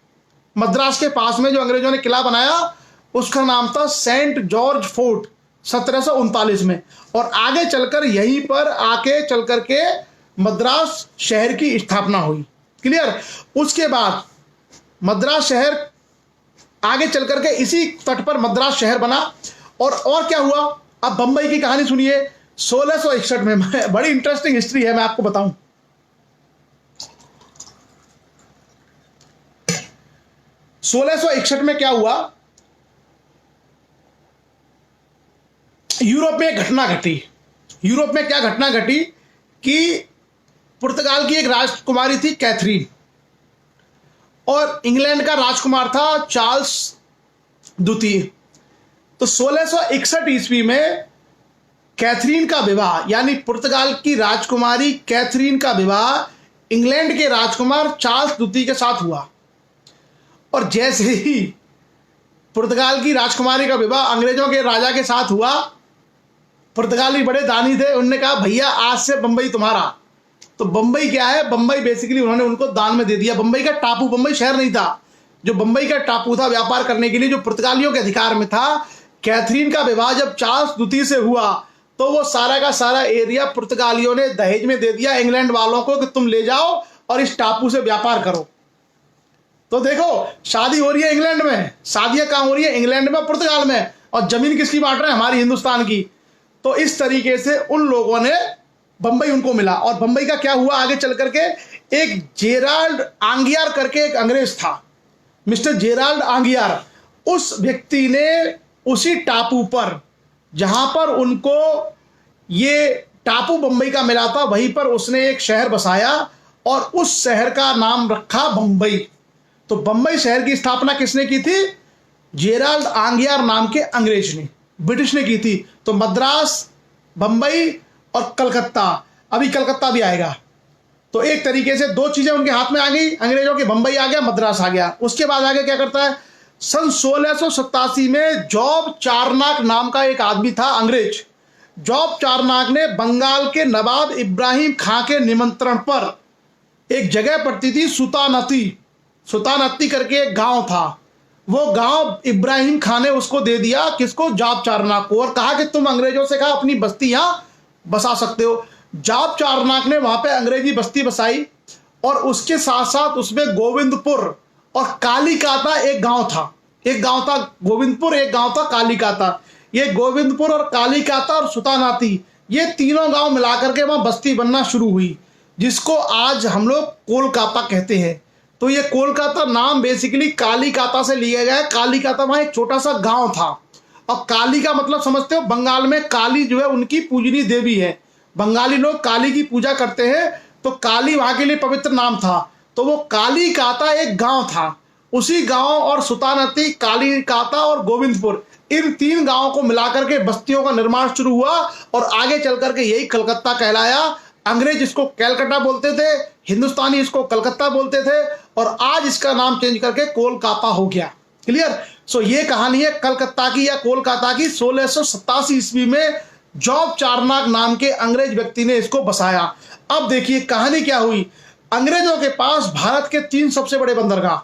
मद्रास के पास में जो अंग्रेजों ने किला बनाया उसका नाम था सेंट जॉर्ज फोर्ट 1739 में। और आगे चलकर यहीं पर आके चल करके मद्रास शहर की स्थापना हुई। क्लियर? उसके बाद मद्रास शहर आगे चल करके इसी तट पर मद्रास शहर बना। और क्या हुआ? अब बंबई की कहानी सुनिए। 1661 में बड़ी इंटरेस्टिंग हिस्ट्री है, मैं आपको बताऊं। 1661 में क्या हुआ? यूरोप में एक घटना घटी। यूरोप में क्या घटना घटी कि पुर्तगाल की एक राजकुमारी थी कैथरीन और इंग्लैंड का राजकुमार था चार्ल्स द्वितीय। तो 1661 ईस्वी में कैथरीन का विवाह, यानी पुर्तगाल की राजकुमारी कैथरीन का विवाह इंग्लैंड के राजकुमार चार्ल्स द्वितीय के साथ हुआ। और जैसे ही पुर्तगाल की राजकुमारी का विवाह अंग्रेजों के राजा के साथ हुआ, पुर्तगाली बड़े दानी थे, उन्होंने कहा भैया आज से बंबई तुम्हारा। तो बंबई क्या है? बंबई बेसिकली उन्होंने उनको दान में दे दिया। बंबई का टापू, बंबई शहर नहीं था, जो बंबई का टापू था व्यापार करने के लिए जो पुर्तगालियों के अधिकार में था। कैथरीन का विवाह जब चार्ल्स द्वितीय से हुआ तो वो सारा का सारा एरिया पुर्तगालियों ने दहेज में दे दिया इंग्लैंड वालों को कि तुम ले जाओ और इस टापू से व्यापार करो। तो देखो, शादी हो रही है इंग्लैंड में, शादियां कहां हो रही है? इंग्लैंड में, पुर्तगाल में, और जमीन किसकी बांट रहे हैं? हमारी हिंदुस्तान की। तो इस तरीके से उन लोगों ने बंबई उनको मिला। और बंबई का क्या हुआ आगे चल करके? एक जेराल्ड आंगियार करके एक अंग्रेज था, मिस्टर जेराल्ड आंगियार। उस व्यक्ति ने उसी टापू पर, जहां पर उनको ये टापू बंबई का मिला था, वहीं पर उसने एक शहर बसाया और उस शहर का नाम रखा बंबई। तो बंबई शहर की स्थापना किसने की थी? जेराल्ड आंगियार नाम के अंग्रेज ने, ब्रिटिश ने की थी। तो मद्रास, बंबई और कलकत्ता, अभी कलकत्ता भी आएगा। तो एक तरीके से दो चीजें उनके हाथ में आ गई अंग्रेजों के, बंबई आ गया, मद्रास आ गया। उसके बाद आगे क्या करता है? सन 1687 में जॉब चारनाक नाम का एक आदमी था, अंग्रेज। जॉब चारनाक ने बंगाल के नवाब इब्राहिम खां के निमंत्रण पर एक जगह पड़ती थी सुतानती, सुतानती करके एक गांव था, वो गांव इब्राहिम खान ने उसको दे दिया, किसको? जाप चारनाक को, और कहा कि तुम अंग्रेजों से कहा अपनी बस्ती यहां बसा सकते हो। जाप चारनाक ने वहां पे अंग्रेजी बस्ती बसाई और उसके साथ साथ उसमें गोविंदपुर और कालीकाता एक गांव था, एक गांव था गोविंदपुर, एक गांव था कालीकाता। ये गोविंदपुर और कालीकाता और सुतानाती, ये तीनों गांव मिलाकर के वहां बस्ती बनना शुरू हुई, जिसको आज हम लोग कोलकाता कहते हैं। तो ये कोलकाता नाम बेसिकली कालीकाता से लिया गया है। कालीकाता वहां एक छोटा सा गांव था, और काली का मतलब समझते हो, बंगाल में काली जो है उनकी पूजनीय देवी है। बंगाली लोग काली की पूजा करते हैं, तो काली वहां के लिए पवित्र नाम था। तो वो कालीकाता एक गांव था, उसी गांव और सुतानती, कालीकाता और गोविंदपुर, इन तीन गांवों को मिलाकर के बस्तियों का निर्माण शुरू हुआ और आगे चल करके यही कलकत्ता कहलाया। अंग्रेज इसको कैलकाटा बोलते थे, हिंदुस्तानी इसको कलकत्ता बोलते थे, और आज इसका नाम चेंज करके कोलकाता हो गया। क्लियर? सो ये कहानी है कलकत्ता की या कोलकाता की। 1687 ईस्वी में जॉब चारनाक नाम के अंग्रेज व्यक्ति ने इसको बसाया। अब देखिए कहानी क्या हुई। अंग्रेजों के पास भारत के तीन सबसे बड़े बंदरगाह,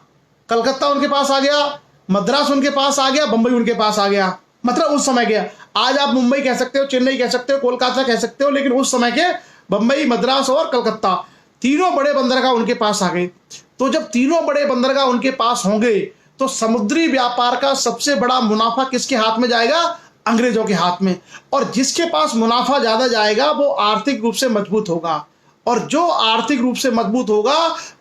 कलकत्ता उनके पास आ गया, मद्रास उनके पास आ गया, बंबई उनके पास आ गया। मतलब उस समय के, आज आप मुंबई कह सकते हो, चेन्नई कह सकते हो, कोलकाता कह सकते हो, लेकिन उस समय के बंबई, मद्रास और कलकत्ता, तीनों बड़े बंदरगाह उनके पास आ गए। तो जब तीनों बड़े बंदरगाह उनके पास होंगे तो समुद्री व्यापार का सबसे बड़ा मुनाफा किसके हाथ में जाएगा? अंग्रेजों के हाथ में। और जिसके पास मुनाफा ज्यादा जाएगा वो आर्थिक रूप से मजबूत होगा, और जो आर्थिक रूप से मजबूत होगा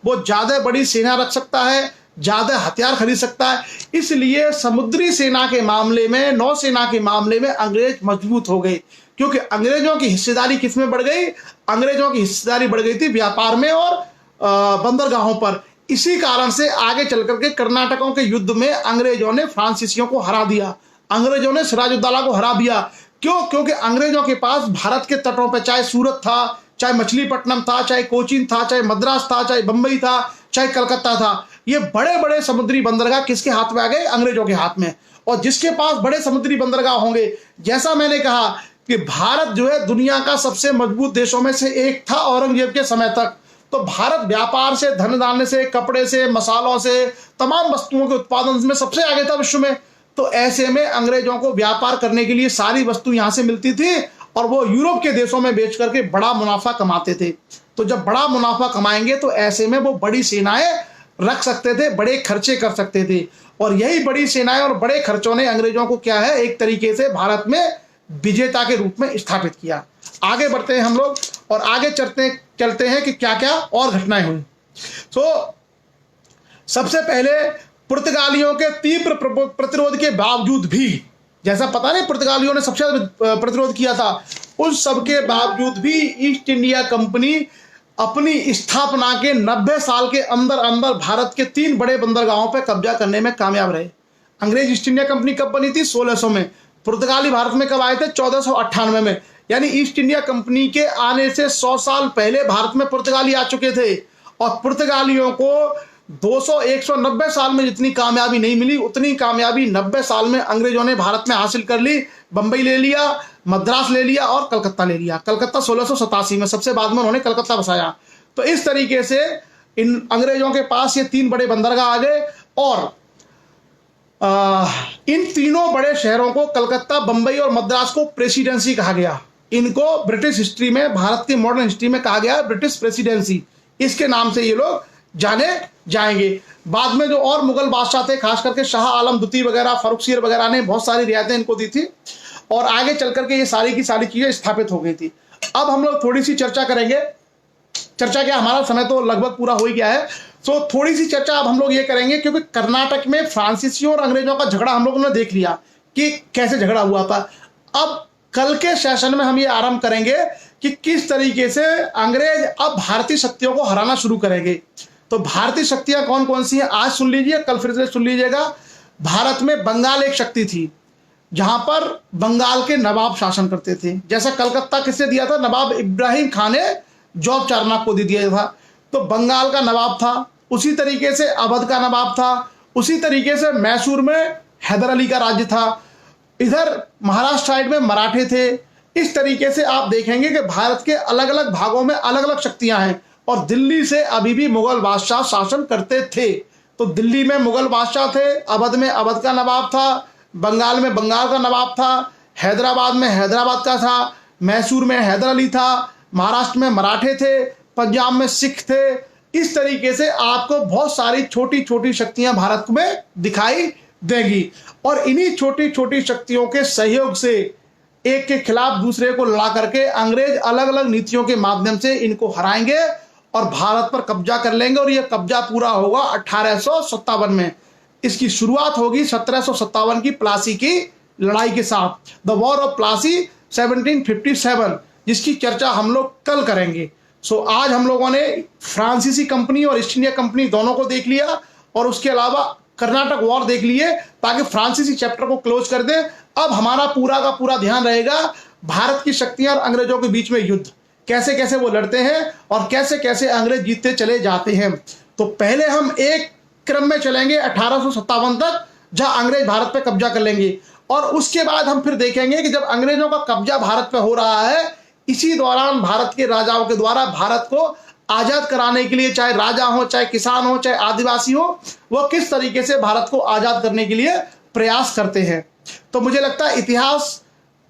वो ज्यादा बड़ी सेना रख सकता है, ज्यादा हथियार खरीद सकता है। इसलिए समुद्री सेना के मामले में, नौसेना के मामले में अंग्रेज मजबूत हो गए, क्योंकि अंग्रेजों की हिस्सेदारी किसमें बढ़ गई? अंग्रेजों की हिस्सेदारी बढ़ गई थी व्यापार में और बंदरगाहों पर। इसी कारण से आगे चल करके कर्नाटकों के युद्ध में अंग्रेजों ने फ्रांसीसियों को हरा दिया, अंग्रेजों ने सिराजुद्दौला को हरा दिया। क्यों? क्योंकि अंग्रेजों के पास भारत के तटों पर, चाहे सूरत था, चाहे मछलीपट्टनम था, चाहे कोचीन था, चाहे मद्रास था, चाहे बंबई था, चाहे कलकत्ता था, ये बड़े बड़े समुद्री बंदरगाह किसके हाथ में आ गए? अंग्रेजों के हाथ में। और जिसके पास बड़े समुद्री बंदरगाह होंगे, जैसा मैंने कहा कि भारत जो है दुनिया का सबसे मजबूत देशों में से एक था औरंगजेब के समय तक। तो भारत व्यापार से, धन डालने से, कपड़े से, मसालों से, तमाम वस्तुओं के उत्पादन में सबसे आगे था विश्व में। तो ऐसे में अंग्रेजों को व्यापार करने के लिए सारी वस्तु यहां से मिलती थी और वो यूरोप के देशों में बेच करके बड़ा मुनाफा कमाते थे। तो जब बड़ा मुनाफा कमाएंगे तो ऐसे में वो बड़ी सेनाएं रख सकते थे, बड़े खर्चे कर सकते थे, और यही बड़ी सेनाएं और बड़े खर्चों ने अंग्रेजों को क्या है, एक तरीके से भारत में विजेता के रूप में स्थापित किया। आगे बढ़ते हैं हम लोग और आगे चलते हैं कि क्या क्या और घटनाएं हुई। तो सबसे पहले पुर्तगालियों के तीव्र प्रतिरोध के बावजूद भी, जैसा पता नहीं पुर्तगालियों ने सबसे ज्यादा प्रतिरोध किया था, उस सब के बावजूद भी ईस्ट इंडिया कंपनी अपनी स्थापना के 90 साल के अंदर अंदर भारत के तीन बड़े बंदरगाहों पर कब्जा करने में कामयाब रहे। अंग्रेज ईस्ट इंडिया कंपनी कब बनी थी? 1600 में। पुर्तगाली भारत में कब आए थे? 1498 में। यानी ईस्ट इंडिया कंपनी के आने से 100 साल पहले भारत में पुर्तगाली आ चुके थे, और पुर्तगालियों को 190 साल में जितनी कामयाबी नहीं मिली, उतनी कामयाबी 90 साल में अंग्रेजों ने भारत में हासिल कर ली। बंबई ले लिया, मद्रास ले लिया और कलकत्ता ले लिया। कलकत्ता 1687 में, सबसे बाद में उन्होंने कलकत्ता बसाया। तो इस तरीके से इन अंग्रेजों के पास ये तीन बड़े बंदरगाह आ गए, और इन तीनों बड़े शहरों को, कलकत्ता, बंबई और मद्रास को प्रेसिडेंसी कहा गया। इनको ब्रिटिश हिस्ट्री में, भारत की मॉडर्न हिस्ट्री में कहा गया ब्रिटिश प्रेसिडेंसी। इसके नाम से ये लोग जाने जाएंगे। बाद में जो और मुगल बादशाह थे, खास करके शाह आलम द्वितीय वगैरह, फर्रुखसियर वगैरह ने बहुत सारी रियायतें इनको दी थी, और आगे चल करके ये सारी की सारी चीजें स्थापित हो गई थी। अब हम लोग थोड़ी सी चर्चा करेंगे। चर्चा क्या, हमारा समय तो लगभग पूरा हो ही गया है, तो थोड़ी सी चर्चा अब हम लोग ये करेंगे, क्योंकि कर्नाटक में फ्रांसीसियों और अंग्रेजों का झगड़ा हम लोगों ने देख लिया कि कैसे झगड़ा हुआ था। अब कल के सेशन में हम ये आरंभ करेंगे कि किस तरीके से अंग्रेज अब भारतीय शक्तियों को हराना शुरू करेंगे। तो भारतीय शक्तियां कौन कौन सी हैं आज सुन लीजिए, कल फिर से सुन लीजिएगा। भारत में बंगाल एक शक्ति थी, जहां पर बंगाल के नवाब शासन करते थे। जैसा कलकत्ता किसने दिया था, नवाब इब्राहिम खान ने जॉब चारनाक को दे दिया था, तो बंगाल का नवाब था। उसी तरीके से अवध का नवाब था, उसी तरीके से मैसूर में हैदर अली का राज्य था, इधर महाराष्ट्र साइड में मराठे थे। इस तरीके से आप देखेंगे कि भारत के अलग अलग भागों में अलग अलग शक्तियां हैं, और दिल्ली से अभी भी मुगल बादशाह शासन करते थे। तो दिल्ली में मुगल बादशाह थे, अवध में अवध का नवाब था, बंगाल में बंगाल का नवाब था, हैदराबाद में हैदराबाद का था, मैसूर में हैदर अली था, महाराष्ट्र में मराठे थे, पंजाब में सिख थे। इस तरीके से आपको बहुत सारी छोटी छोटी शक्तियां भारत में दिखाई देगी, और इन्हीं छोटी छोटी शक्तियों के सहयोग से एक के खिलाफ दूसरे को लड़ा करके अंग्रेज अलग अलग नीतियों के माध्यम से इनको हराएंगे और भारत पर कब्जा कर लेंगे। और यह कब्जा पूरा होगा 1857 में। इसकी शुरुआत होगी 1757 की प्लासी की लड़ाई के साथ, द वॉर ऑफ प्लासी 1757, जिसकी चर्चा हम लोग कल करेंगे। सो आज हम लोगों ने फ्रांसीसी कंपनी और ईस्ट इंडिया कंपनी दोनों को देख लिया, और उसके अलावा कर्नाटक वॉर देख लिए, ताकि फ्रांसीसी चैप्टर को क्लोज कर दें। अब हमारा पूरा का पूरा ध्यान रहेगा भारत की शक्तियां और अंग्रेजों के बीच में युद्ध, कैसे कैसे वो लड़ते हैं और कैसे कैसे अंग्रेज जीतते चले जाते हैं। तो पहले हम एक क्रम में चलेंगे 1857 तक, जहां अंग्रेज भारत पे कब्जा कर लेंगे, और उसके बाद हम फिर देखेंगे कि जब अंग्रेजों का कब्जा भारत पे हो रहा है, इसी दौरान भारत के राजाओं के द्वारा भारत को आजाद कराने के लिए, चाहे राजा हो, चाहे किसान हो, चाहे आदिवासी हो, वह किस तरीके से भारत को आजाद करने के लिए प्रयास करते हैं। तो मुझे लगता है इतिहास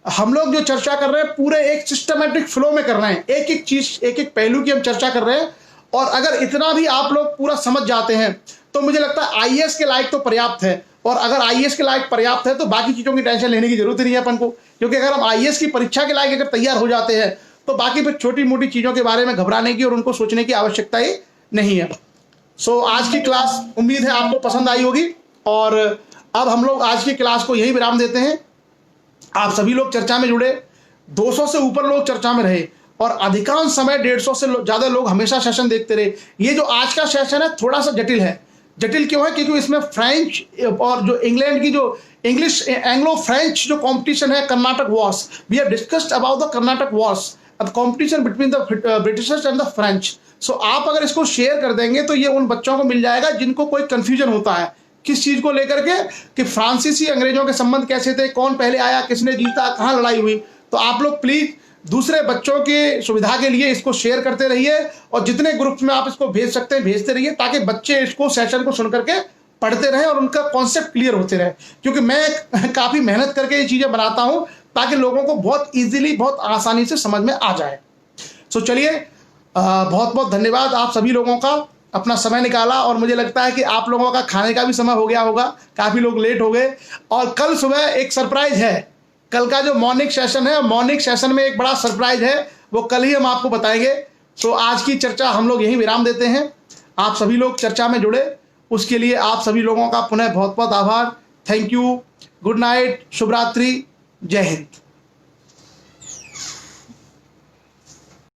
हम लोग जो चर्चा कर रहे हैं पूरे एक सिस्टमेटिक फ्लो में कर रहे हैं, एक एक चीज एक एक पहलू की हम चर्चा कर रहे हैं। और अगर इतना भी आप लोग पूरा समझ जाते हैं तो मुझे लगता है आईएएस के लायक तो पर्याप्त है। और अगर आईएएस के लायक पर्याप्त है तो बाकी चीजों की टेंशन लेने की जरूरत नहीं है अपन को, क्योंकि अगर हम आईएएस की परीक्षा के लायक अगर तैयार हो जाते हैं तो बाकी फिर छोटी मोटी चीजों के बारे में घबराने की और उनको सोचने की आवश्यकता ही नहीं है। सो आज की क्लास उम्मीद है आपको पसंद आई होगी, और अब हम लोग आज की क्लास को यही विराम देते हैं। आप सभी लोग चर्चा में जुड़े, 200 से ऊपर लोग चर्चा में रहे, और अधिकांश समय 150 से ज्यादा लोग हमेशा सेशन देखते रहे। ये जो आज का सेशन है थोड़ा सा जटिल है। जटिल क्यों है? क्योंकि इसमें फ्रेंच और जो इंग्लैंड की जो इंग्लिश एंग्लो फ्रेंच जो कंपटीशन है, Carnatic wars, we have discussed about the Carnatic wars, the competition between the Britishers and the French. So आप अगर इसको शेयर कर देंगे तो ये उन बच्चों को मिल जाएगा जिनको कोई कंफ्यूजन होता है किस चीज को लेकर के, कि फ्रांसीसी अंग्रेजों के संबंध कैसे थे, कौन पहले आया, किसने जीता, कहाँ लड़ाई हुई। तो आप लोग प्लीज दूसरे बच्चों की सुविधा के लिए इसको शेयर करते रहिए, और जितने ग्रुप्स में आप इसको भेज सकते हैं भेजते रहिए, ताकि बच्चे इसको सेशन को सुन करके पढ़ते रहें और उनका कॉन्सेप्ट क्लियर होते रहे। क्योंकि मैं काफी मेहनत करके ये चीजें बनाता हूं ताकि लोगों को बहुत इजीली, बहुत आसानी से समझ में आ जाए। सो चलिए, बहुत बहुत धन्यवाद आप सभी लोगों का, अपना समय निकाला। और मुझे लगता है कि आप लोगों का खाने का भी समय हो गया होगा, काफी लोग लेट हो गए। और कल सुबह एक सरप्राइज है, कल का जो मॉर्निंग सेशन है, मॉर्निंग सेशन में एक बड़ा सरप्राइज है, वो कल ही हम आपको बताएंगे। सो आज की चर्चा हम लोग यहीं विराम देते हैं। आप सभी लोग चर्चा में जुड़े, उसके लिए आप सभी लोगों का पुनः बहुत बहुत आभार। थैंक यू, गुड नाइट, शुभ रात्रि, जय हिंद।